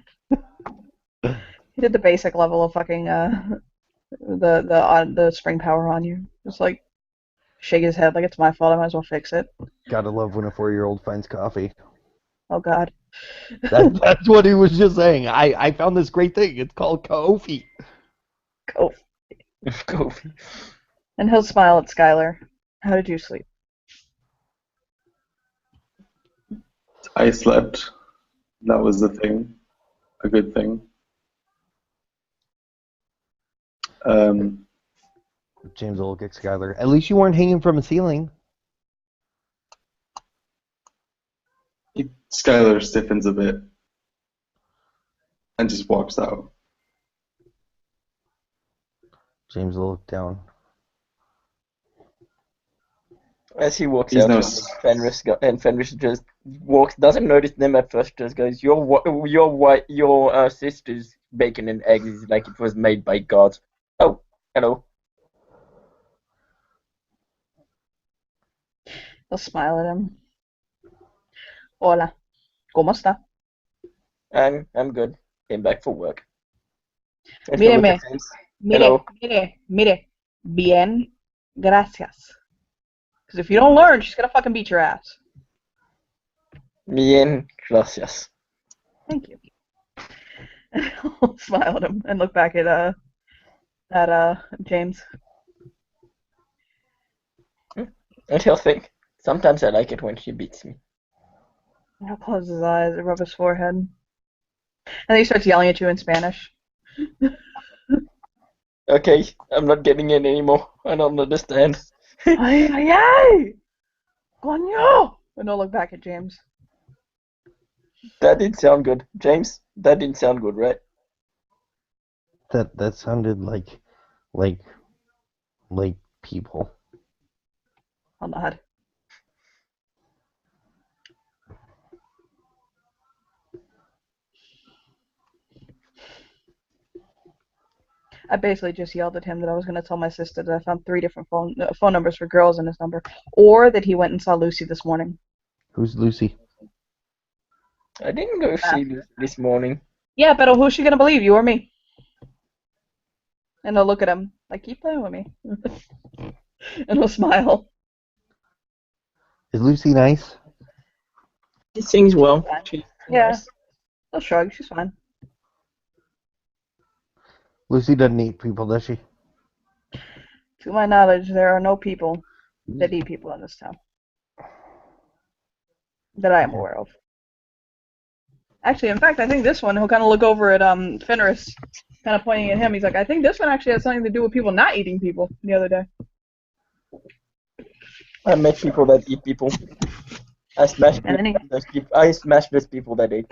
He did the basic level of fucking the spring power on you. Just like shake his head like it's my fault, I might as well fix it. Gotta love when a 4-year-old finds coffee. Oh god. That's what he was just saying. I found this great thing. It's called Kaofi. Go. Go. And he'll smile at Skylar. How did you sleep? I slept. That was the thing. A good thing. James will look at Skylar. At least you weren't hanging from a ceiling. Skylar stiffens a bit and just walks out. James will look down. As he walks He's out, no Fenris just walks, doesn't notice them at first, just goes, your sister's bacon and eggs is like it was made by gods. Oh, hello. He'll smile at him. Hola. ¿Cómo está? I'm good. Came back for work. And he'll look Míreme. at James. Mire, Hello. mire. Bien. Gracias. Because if you don't learn, she's gonna fucking beat your ass. Bien, gracias. Thank you. And he'll smile at him and look back at James. And he'll think, sometimes I like it when she beats me. And he'll close his eyes and rub his forehead. And then he starts yelling at you in Spanish. Okay, I'm not getting it anymore. I don't understand. Ay, ay, ay! Coño! And he'll look back at James. That didn't sound good. James, that didn't sound good, right? That sounded like people. I'll nod. I basically just yelled at him that I was going to tell my sister that I found 3 different phone numbers for girls in his number, or that he went and saw Lucy this morning. Who's Lucy? I didn't go see this morning. Yeah, but who's she going to believe, you or me? And he'll look at him like, keep playing with me. And he'll smile. Is Lucy nice? She sings well. Fine. She's Yeah. nice. He'll shrug, she's fine. Lucy doesn't eat people, does she? To my knowledge, there are no people that eat people in this town. That I am aware of. Actually, in fact, I think this one, he'll kind of look over at Fenris, kind of pointing at him. He's like, I think this one actually has something to do with people not eating people the other day. I met people that eat people. I smashed And then he, those people. I smashed those people that eat.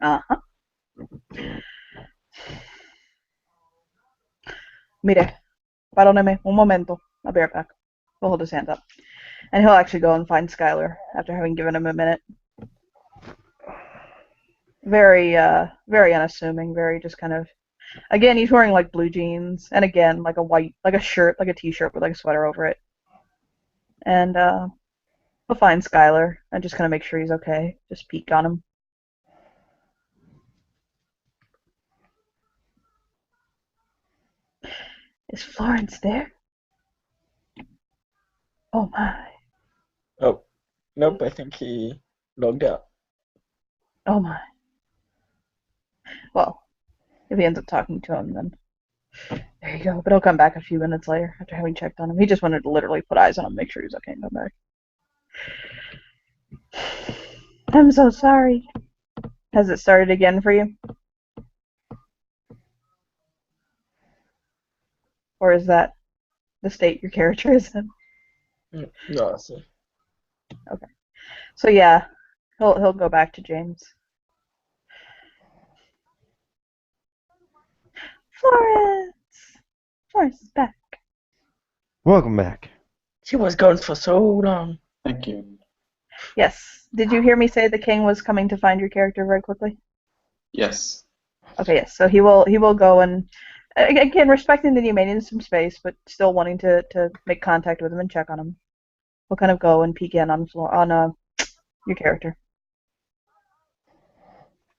uh-huh. Mire, perdóneme un momento. I'll be right back. He'll hold his hand up. And he'll actually go and find Skylar after having given him a minute. Very unassuming, very just kind of, again, he's wearing like blue jeans, and again, like a white, like a shirt, like a t-shirt with like a sweater over it. And he'll find Skylar and just kind of make sure he's okay. Just peek on him. Is Florence there? Oh my. Oh, nope, I think he logged out. Oh my. Well, if he ends up talking to him, then there you go. But he'll come back a few minutes later after having checked on him. He just wanted to literally put eyes on him, make sure he was okay, and come back. I'm so sorry. Has it started again for you? Or is that the state your character is in? No, I see. Okay. So yeah, he'll go back to James. Florence is back. Welcome back. She was gone for so long. Thank you. Yes. Did you hear me say the king was coming to find your character very quickly? Yes. Okay, yes. So he will go and again respecting that he made in some space, but still wanting to make contact with him and check on him. He'll kind of go and peek in on your character.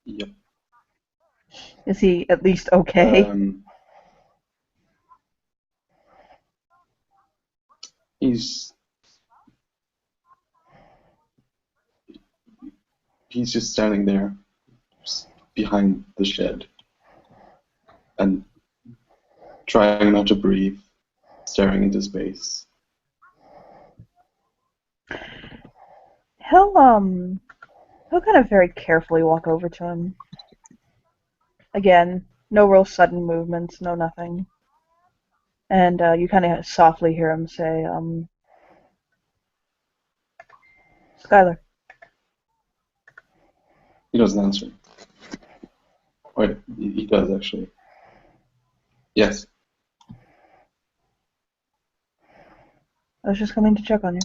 Yep. Is he at least okay? He's just standing there behind the shed and trying not to breathe staring into space. He'll kind of very carefully walk over to him. Again, no real sudden movements, no nothing. And you kind of softly hear him say, Skylar. He doesn't answer. Wait, he does actually. Yes. I was just coming to check on you.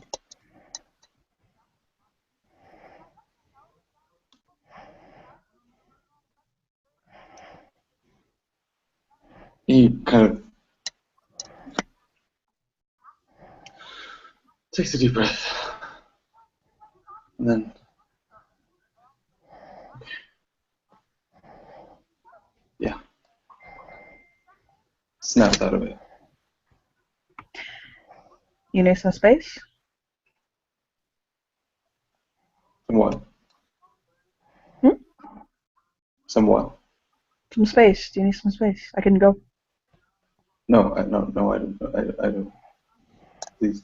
He kind of takes a deep breath. And then yeah. Snaps out of it. You need some space? Somewhat. Hmm? Somewhat. Some space. Do you need some space? I can go. No, I don't. I don't. Please.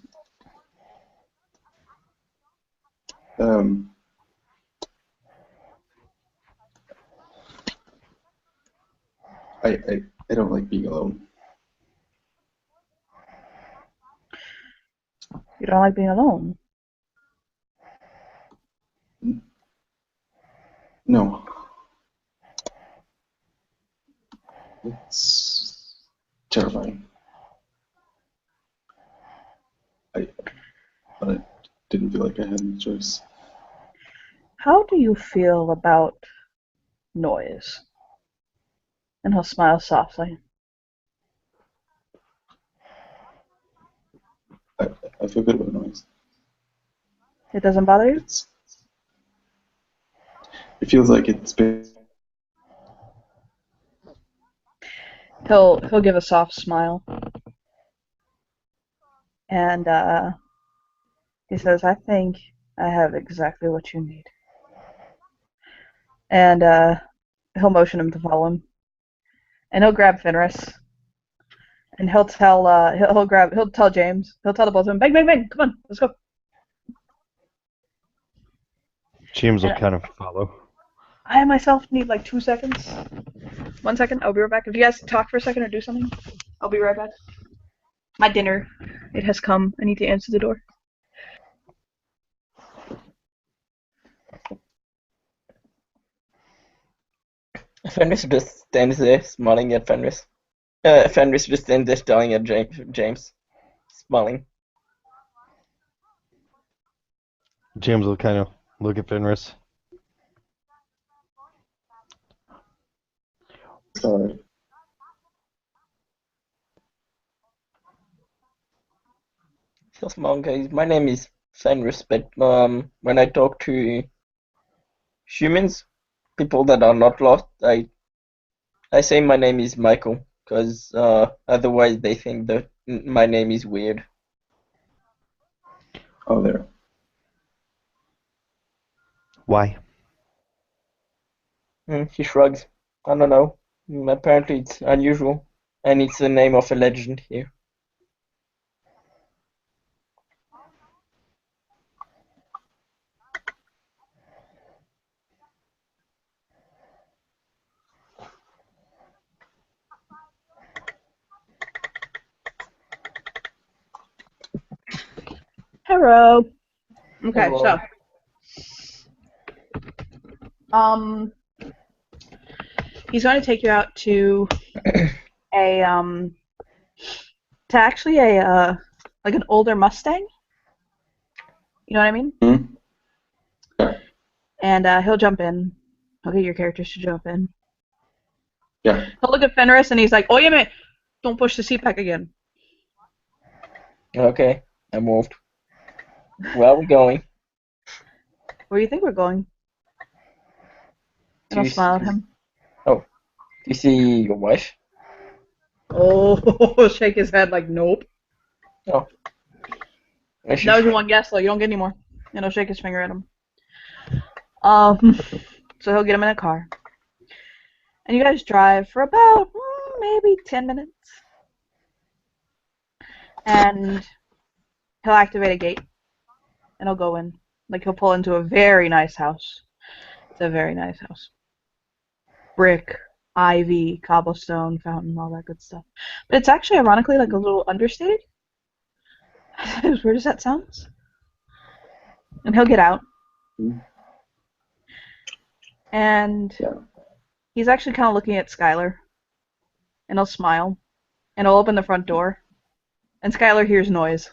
I don't like being alone. You don't like being alone? No. It's terrifying. But I didn't feel like I had any choice. How do you feel about noise? And he'll smile softly. I feel good about noise. It doesn't bother you? It feels like it's been. He'll give a soft smile. And he says, I think I have exactly what you need. And he'll motion him to follow him. And he'll grab Fenris. And he'll tell he'll tell James. He'll tell the both of them, bang, bang, bang, come on, let's go. James will And kind of follow. I myself need like 2 seconds. 1 second, I'll be right back. If you guys talk for a second or do something, I'll be right back. My dinner, it has come. I need to answer the door. Fenris just stands there, smiling at Fenris. Fenris just stands there, staring at James, smiling. James will kind of look at Fenris. Sorry. He'll smile, guys. My name is Fenris, but when I talk to humans, people that are not lost, I say my name is Michael, because otherwise they think that my name is weird. Oh, there. Why? He shrugs. I don't know. Apparently it's unusual, and it's the name of a legend here. Hello. Okay, Hello. so he's going to take you out to a actually a like an older Mustang. You know what I mean? Hmm? And he'll jump in. He'll get your characters to jump in. Yeah. He'll look at Fenris and he's like, "Oh yeah, man, don't push the seat back again." Okay, I moved. Where are we going? Where do you think we're going? And I'll smile at him. Oh, do you see your wife? Oh, shake his head like, nope. Oh. That was your one guess, though. You don't get any more. And he'll shake his finger at him. So he'll get him in a car. And you guys drive for about maybe 10 minutes. and he'll activate a gate, and he'll go in. Like, he'll pull into a very nice house. It's a very nice house. Brick, ivy, cobblestone, fountain, all that good stuff. But it's actually, ironically, like a little understated. As weird as that sounds. And he'll get out, Mm. and Yeah. he's actually kind of looking at Skylar, and he'll smile, and he'll open the front door, and Skylar hears noise.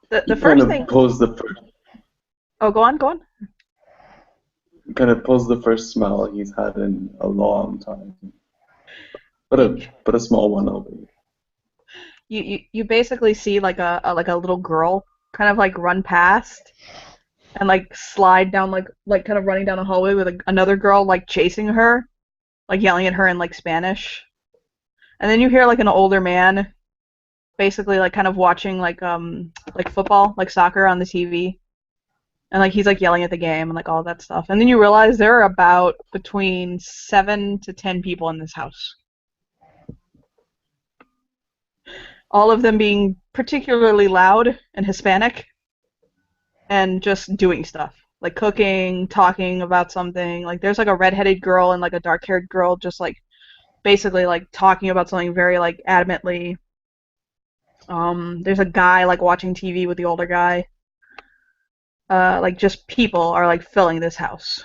The He first kind thing. of pulls the first, Oh, go on, go on. smile he's had in a long time, but a small one, albeit. You basically see like a little girl kind of like run past and like slide down like kind of running down a hallway with another girl like chasing her, like yelling at her in like Spanish. And then you hear like an older man basically like kind of watching like football, like soccer on the TV. And like he's like yelling at the game and like all that stuff. And then you realize there are about between 7 to 10 people in this house. All of them being particularly loud and Hispanic and just doing stuff. Like cooking, talking about something. Like there's like a redheaded girl and like a dark-haired girl just like basically like talking about something very like adamantly. There's a guy like watching TV with the older guy. Like just people are like filling this house.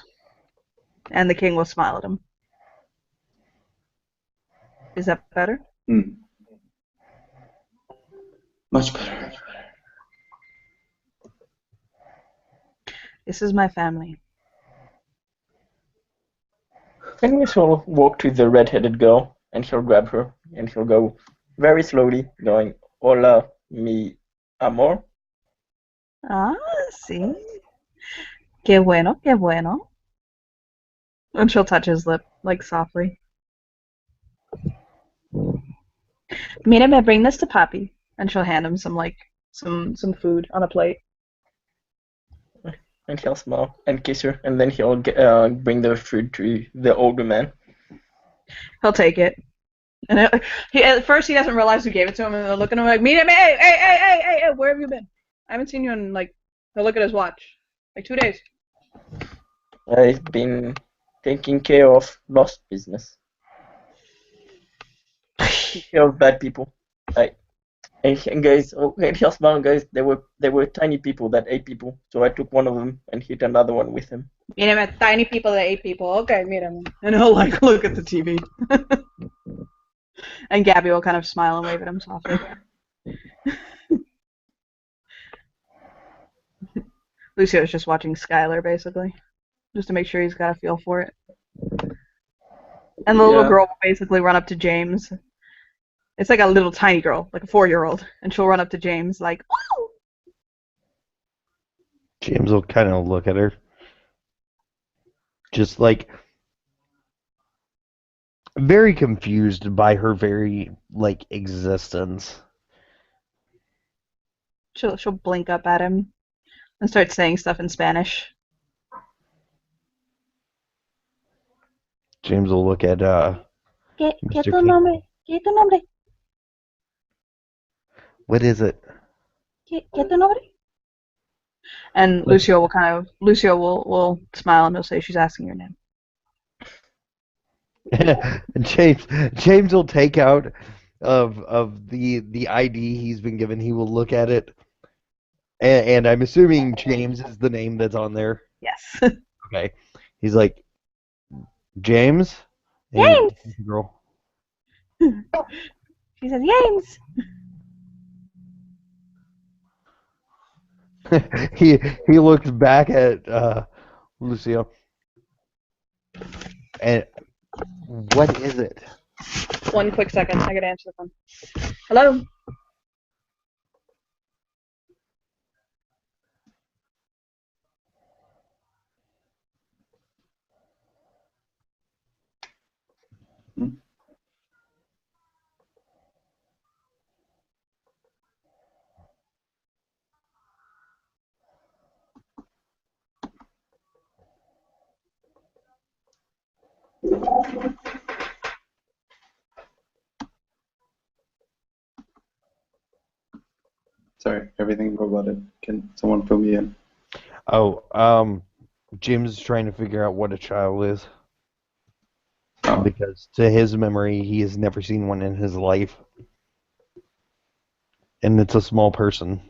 And the king will smile at him. Is that better? Mm. Much better. This is my family. And we shall walk to the red-headed girl, and he'll grab her, and he'll go very slowly, going, "Hola, mi amor." Ah, sí. Qué bueno, qué bueno. And she'll touch his lip, like softly. Mírame, bring this to Poppy. And she'll hand him some like some food on a plate. And he'll smile and kiss her, and then he'll bring the food to the older man. He'll take it. And at first he doesn't realize who gave it to him, and they're looking at him like, Mírame, hey, where have you been? I haven't seen you in like. He'll look at his watch, like 2 days. I've been taking care of lost business. Take care of bad people. And guys, and he'll smile, guys. There were tiny people that ate people, so I took one of them and hit another one with him. Mírame, tiny people that ate people. Okay, mírame. And he'll like look at the TV. And Gabby will kind of smile and wave at him softly. Lucio's just watching Skylar, basically, just to make sure he's got a feel for it. And the little Yeah. girl will basically run up to James. It's like a little tiny girl, like a 4-year-old, and she'll run up to James like, "Woo!" James will kind of look at her, just like very confused by her very like existence. She'll blink up at him and start saying stuff in Spanish. James will look at ¿Qué Mr. tu King. nombre? ¿Qué tu nombre? What is it? ¿Qué tu nombre? And Lucio will smile and he'll say she's asking your name. James will take out of the ID he's been given. He will look at it, and I'm assuming James is the name that's on there. Yes. Okay, he's like James. And James. the girl. She says James. he looks back at Lucio. And what is it? One quick second, I gotta answer the phone. Hello. Mm. Sorry, everything robotic. Can someone fill me in? Oh, James is trying to figure out what a child is Oh, because, to his memory, he has never seen one in his life, and it's a small person.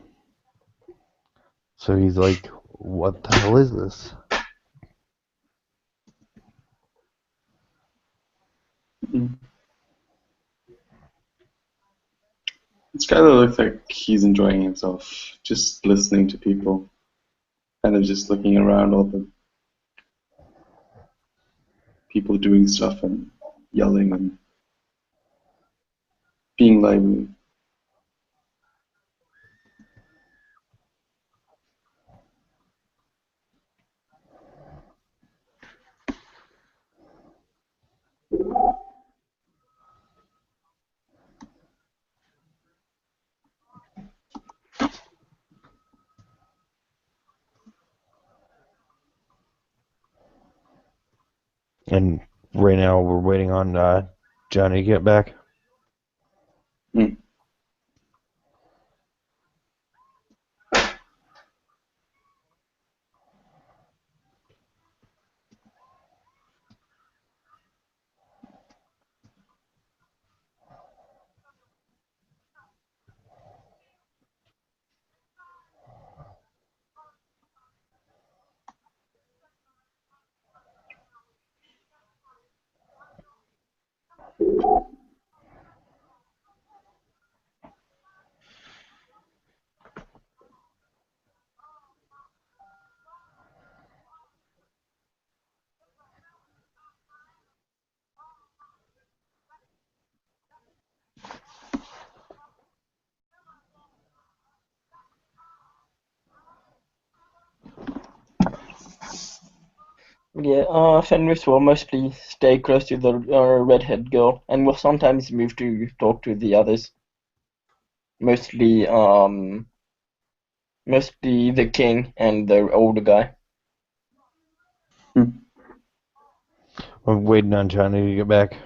So he's like, "What the hell is this?" mm. Skylar looks like he's enjoying himself, just listening to people, kind of just looking around all the people doing stuff and yelling and being lively. And right now we're waiting on Johnny to get back. Mm. Yeah, Fenris will mostly stay close to the redhead girl and will sometimes move to talk to the others. Mostly, mostly the king and the older guy. Mm. I'm waiting on Johnny to get back.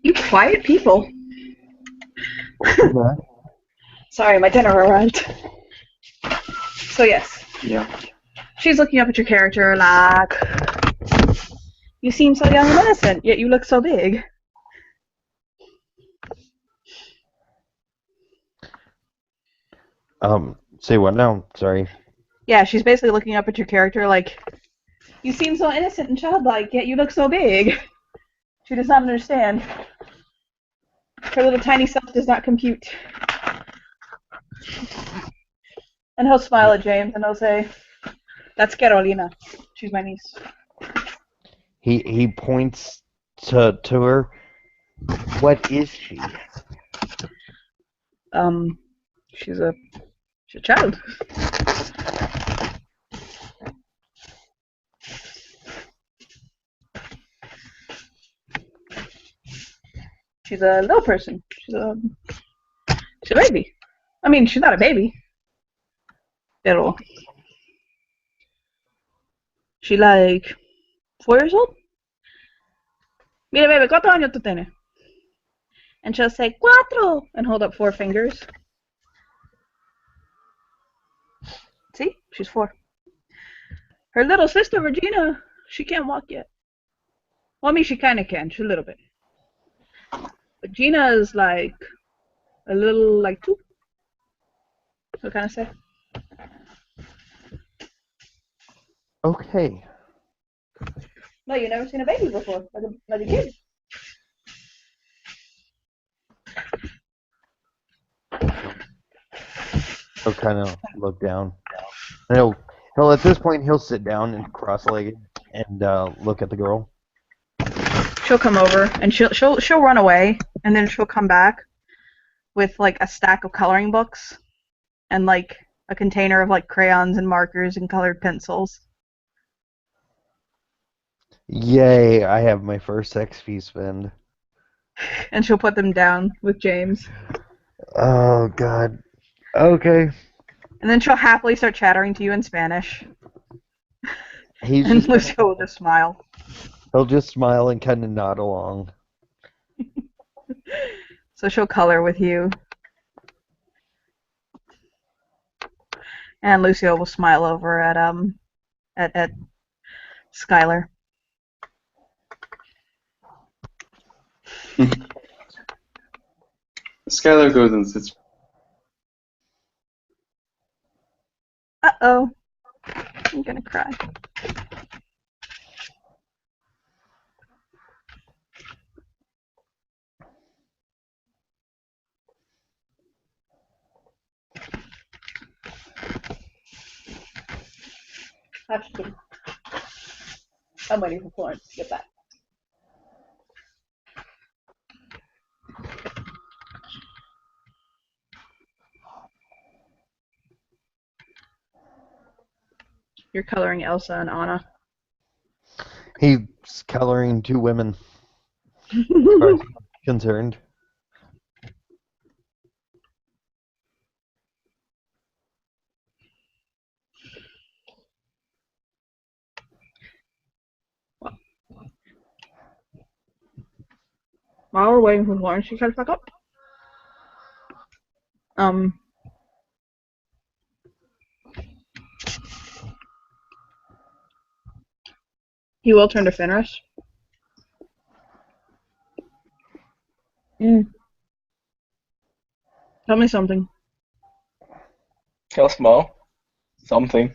You quiet people. Welcome back. Sorry, my dinner arrived. So yes, Yeah. she's looking up at your character like, you seem so young and innocent, yet you look so big. Say what now? Sorry. Yeah, she's basically looking up at your character like, you seem so innocent and childlike, yet you look so big. She does not understand. Her little tiny self does not compute. And he'll smile at James and he'll say, that's Carolina. She's my niece. He points to her. What is she? She's a child. She's a little person. She's a baby. I mean, she's not a baby. Pero She like 4 years old. Mira, baby, ¿cuántos años tú tienes? And she'll say, cuatro, and hold up 4 fingers. See? She's 4. Her little sister, Regina, she can't walk yet. Well, I mean, she kind of can. She's a little bit. But Gina is like a little, like 2. What can I say? Okay. No, you've never seen a baby before, like a kid. He'll kind of look down. And he'll at this point he'll sit down and cross-legged and look at the girl. She'll come over and she'll run away, and then she'll come back with like a stack of coloring books and like a container of like crayons and markers and colored pencils. Yay! I have my first sex fee spend. And she'll put them down with James. Oh God. Okay. And then she'll happily start chattering to you in Spanish. He's And just Lucio will just smile. he'll just smile and kind of nod along. So she'll color with you. And Lucio will smile over at Skylar. Skylar goes and sits. Uh-oh. I'm gonna cry. I'm waiting for Florence to get back. You're coloring Elsa and Anna. He's coloring 2 women, as far as I'm concerned. While we're waiting for Florence to catch back up, he will turn to Fenris. Tell me something. He'll smile. Something.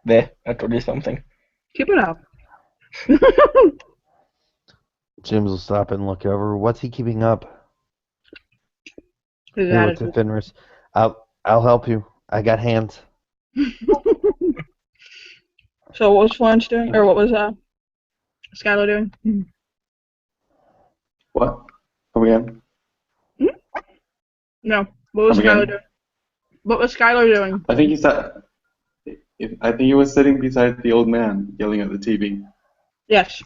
There, I told you something. Keep it up. James will stop and look over. What's he keeping up? His He looks at attitude. Fenris. I'll help you. I got hands. So what was Florence doing? Or what was Skylar doing? What? Come again? No. What was Come Skylar again? doing? What was Skylar doing? I think he sat. I think he was sitting beside the old man, yelling at the TV. Yes.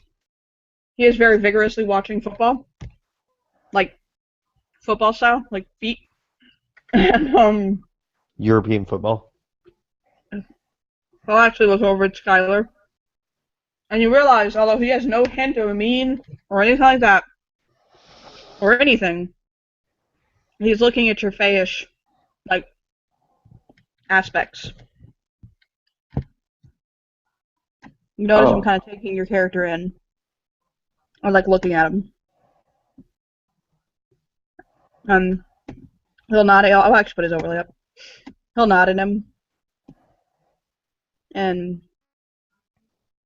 He is very vigorously watching football. Like football style, like feet. And European football. Paul actually was over at Skylar. And you realize, although he has no hint of a mean or anything like that, or anything, he's looking at your fayish, like, aspects. You notice him kind of taking your character in. Or, like, looking at him. He'll nod. I'll actually put his overlay up. He'll nod at him. And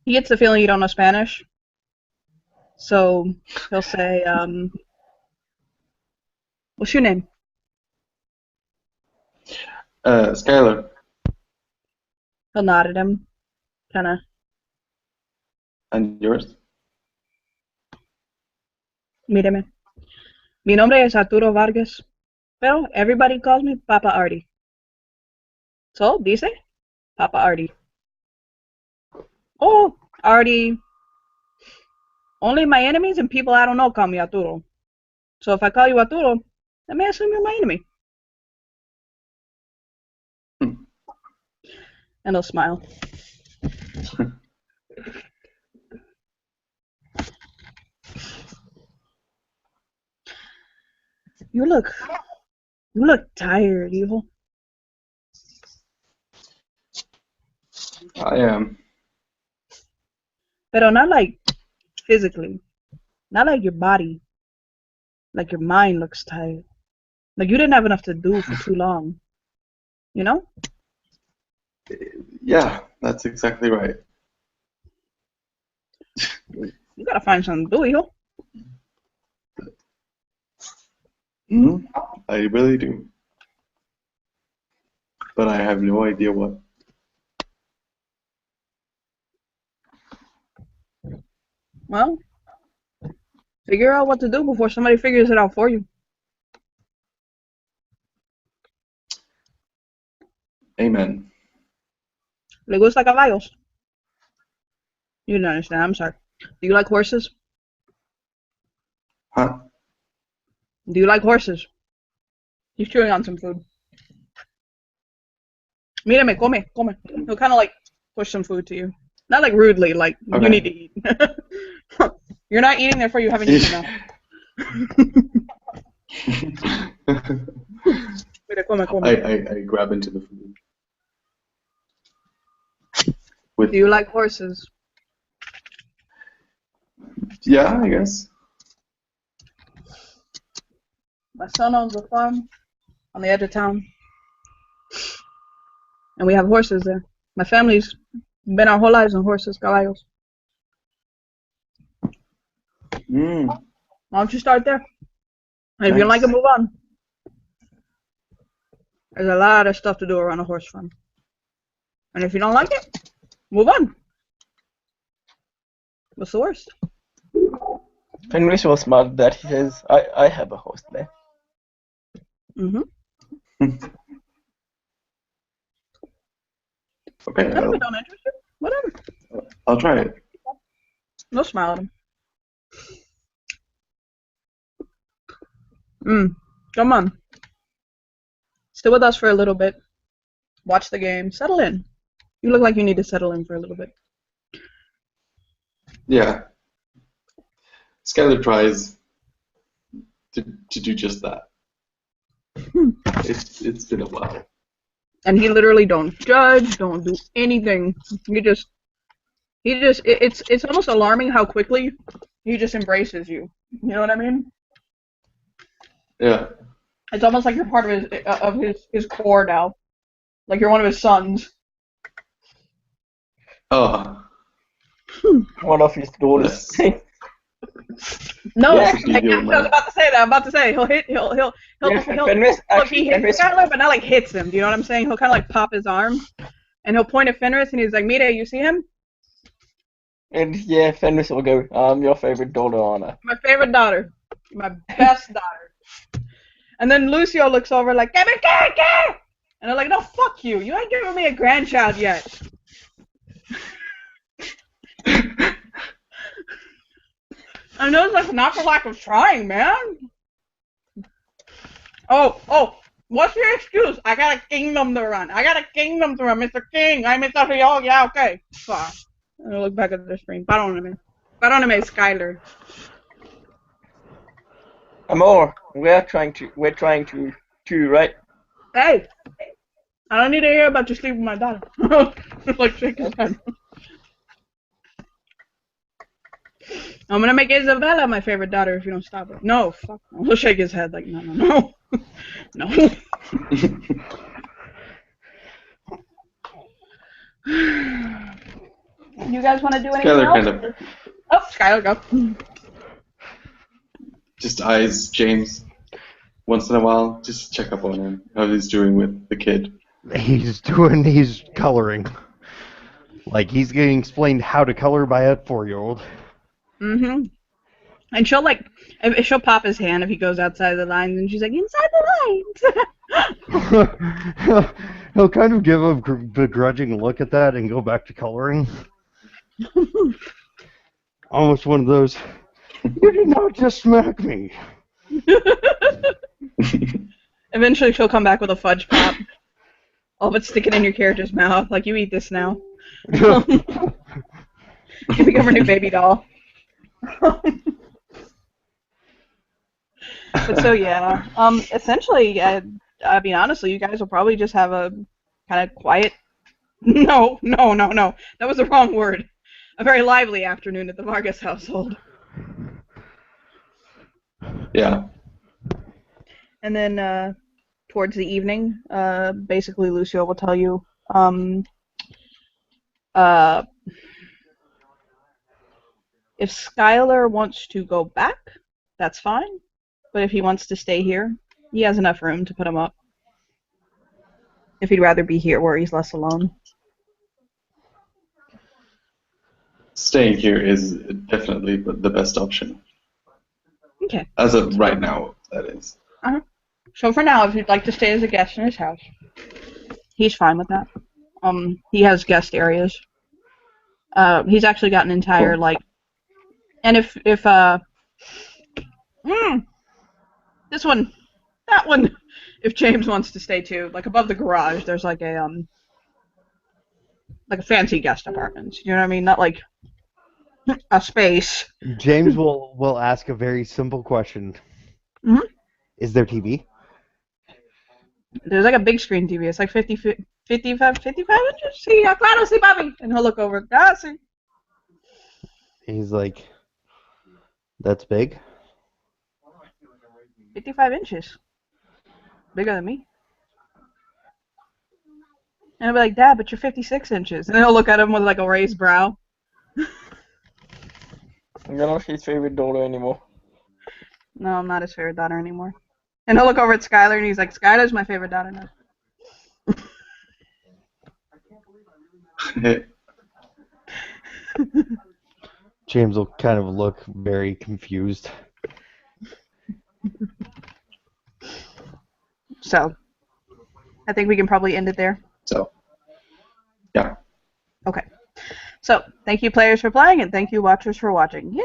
he gets the feeling you don't know Spanish. So he'll say, what's your name? Skylar. He'll nod at him. Kind of. And yours? Míreme. Mi nombre es Arturo Vargas, pero everybody calls me Papa Artie. So, dice Papa Artie. Oh, Artie. Only my enemies and people I don't know call me Arturo. So if I call you Arturo, that may assume you're my enemy. And he'll smile. You look tired, you. I am. But not like physically. Not like your body. Like your mind looks tired. Like you didn't have enough to do for too long. You know? Yeah, that's exactly right. You gotta find something to do, yo. Hmm. I really do. But I have no idea what. Well, figure out what to do before somebody figures it out for you. Amen. Le gusta caballos? You didn't understand. I'm sorry. Do you like horses? Huh? Do you like horses? He's chewing on some food. Mírame, come. He'll kind of like push some food to you. Not like rudely, like you need to eat. You're not eating, therefore you haven't eaten enough. Mira, come. I grab into the food. Do you like horses? Yeah, I guess. My son owns a farm on the edge of town. And we have horses there. My family's been our whole lives on horses, caballos. Mm, Why don't you start there? And if you don't like nice. it, move on. There's a lot of stuff to do around a horse farm. And if you don't like it, move on. What's the worst? Fenris was smart that he says, I have a host there. Mm-hmm. Okay, If it don't interest you, whatever. I'll try it. No smile at him. Come on. Stay with us for a little bit. Watch the game. Settle in. You look like you need to settle in for a little bit. Yeah. Skylar tries to do just that. It's been a while. And he literally don't judge, don't do anything. It's almost alarming how quickly he just embraces you. You know what I mean? Yeah. It's almost like you're part of his core now. Like you're one of his sons. Oh. One of his daughters. Yes. No, Yes, I was about to say that. I'm about to say he'll Fenris look, he hits Fenris, Skylar, but not like hits him. Do you know what I'm saying? He'll kind of like pop his arm, and he'll point at Fenris, and he's like, "Mire, you see him? and yeah, Fenris will go, your favorite daughter, Anna. My favorite daughter, my best daughter." And then Lucio looks over like, "Give me, and I'm like, "No, fuck you. You ain't giving me a grandchild yet." I know it's like not for lack of trying, man. Oh, what's your excuse? I got a kingdom to run. Mr. King. I'm Mr. Rio. Yeah, okay. Fuck. I look back at the screen. Pardóname, Skylar. Amor, we're trying to, right? Hey, I don't need to hear about you sleeping with my daughter. Like shake his head. I'm gonna make Isabella my favorite daughter if you don't stop it. No, fuck. He'll shake his head like, no. No. You guys want to do anything Skylar else? kind of Oh, Skylar, go. just eyes James once in a while, just check up on him, how he's doing with the kid. He's coloring. Like he's getting explained how to color by a 4-year-old. Mm-hmm. And she'll pop his hand if he goes outside the lines, and she's like, inside the lines. He'll kind of give a begrudging look at that and go back to coloring. Almost one of those, you did not just smack me. Eventually she'll come back with a fudge pop. All but stick it in your character's mouth, like, you eat this now. You become her new baby doll. But so yeah, essentially, I mean, honestly, you guys will probably just have a kind of quiet. No, no, no, no. That was the wrong word. A very lively afternoon at the Vargas household. Yeah. And then towards the evening, basically Lucio will tell you, uh, if Skylar wants to go back, that's fine. But if he wants to stay here, he has enough room to put him up. If he'd rather be here where he's less alone. Staying here is definitely the best option. Okay. As of right now, that is. Uh-huh. So for now, if you'd like to stay as a guest in his house, he's fine with that. He has guest areas. He's actually got an entire Cool. like, and if this one, that one, if James wants to stay too, like above the garage, there's like a fancy guest apartment. You know what I mean? Not like a space. James will ask a very simple question. Mhm. Is there TV? There's like a big screen TV. It's like 55 inches. See, claro, see, Bobby. And he'll look over. Ah, see. He's like, that's big. 55 inches. Bigger than me. And I'll be like, Dad, but you're 56 inches. And he'll look at him with like a raised brow. You're not his favorite daughter anymore. No, I'm not his favorite daughter anymore. And he'll look over at Skylar and he's like, Skylar's my favorite daughter now. James will kind of look very confused. So, I think we can probably end it there. So, yeah. Okay. So, thank you players for playing and thank you watchers for watching. Yay!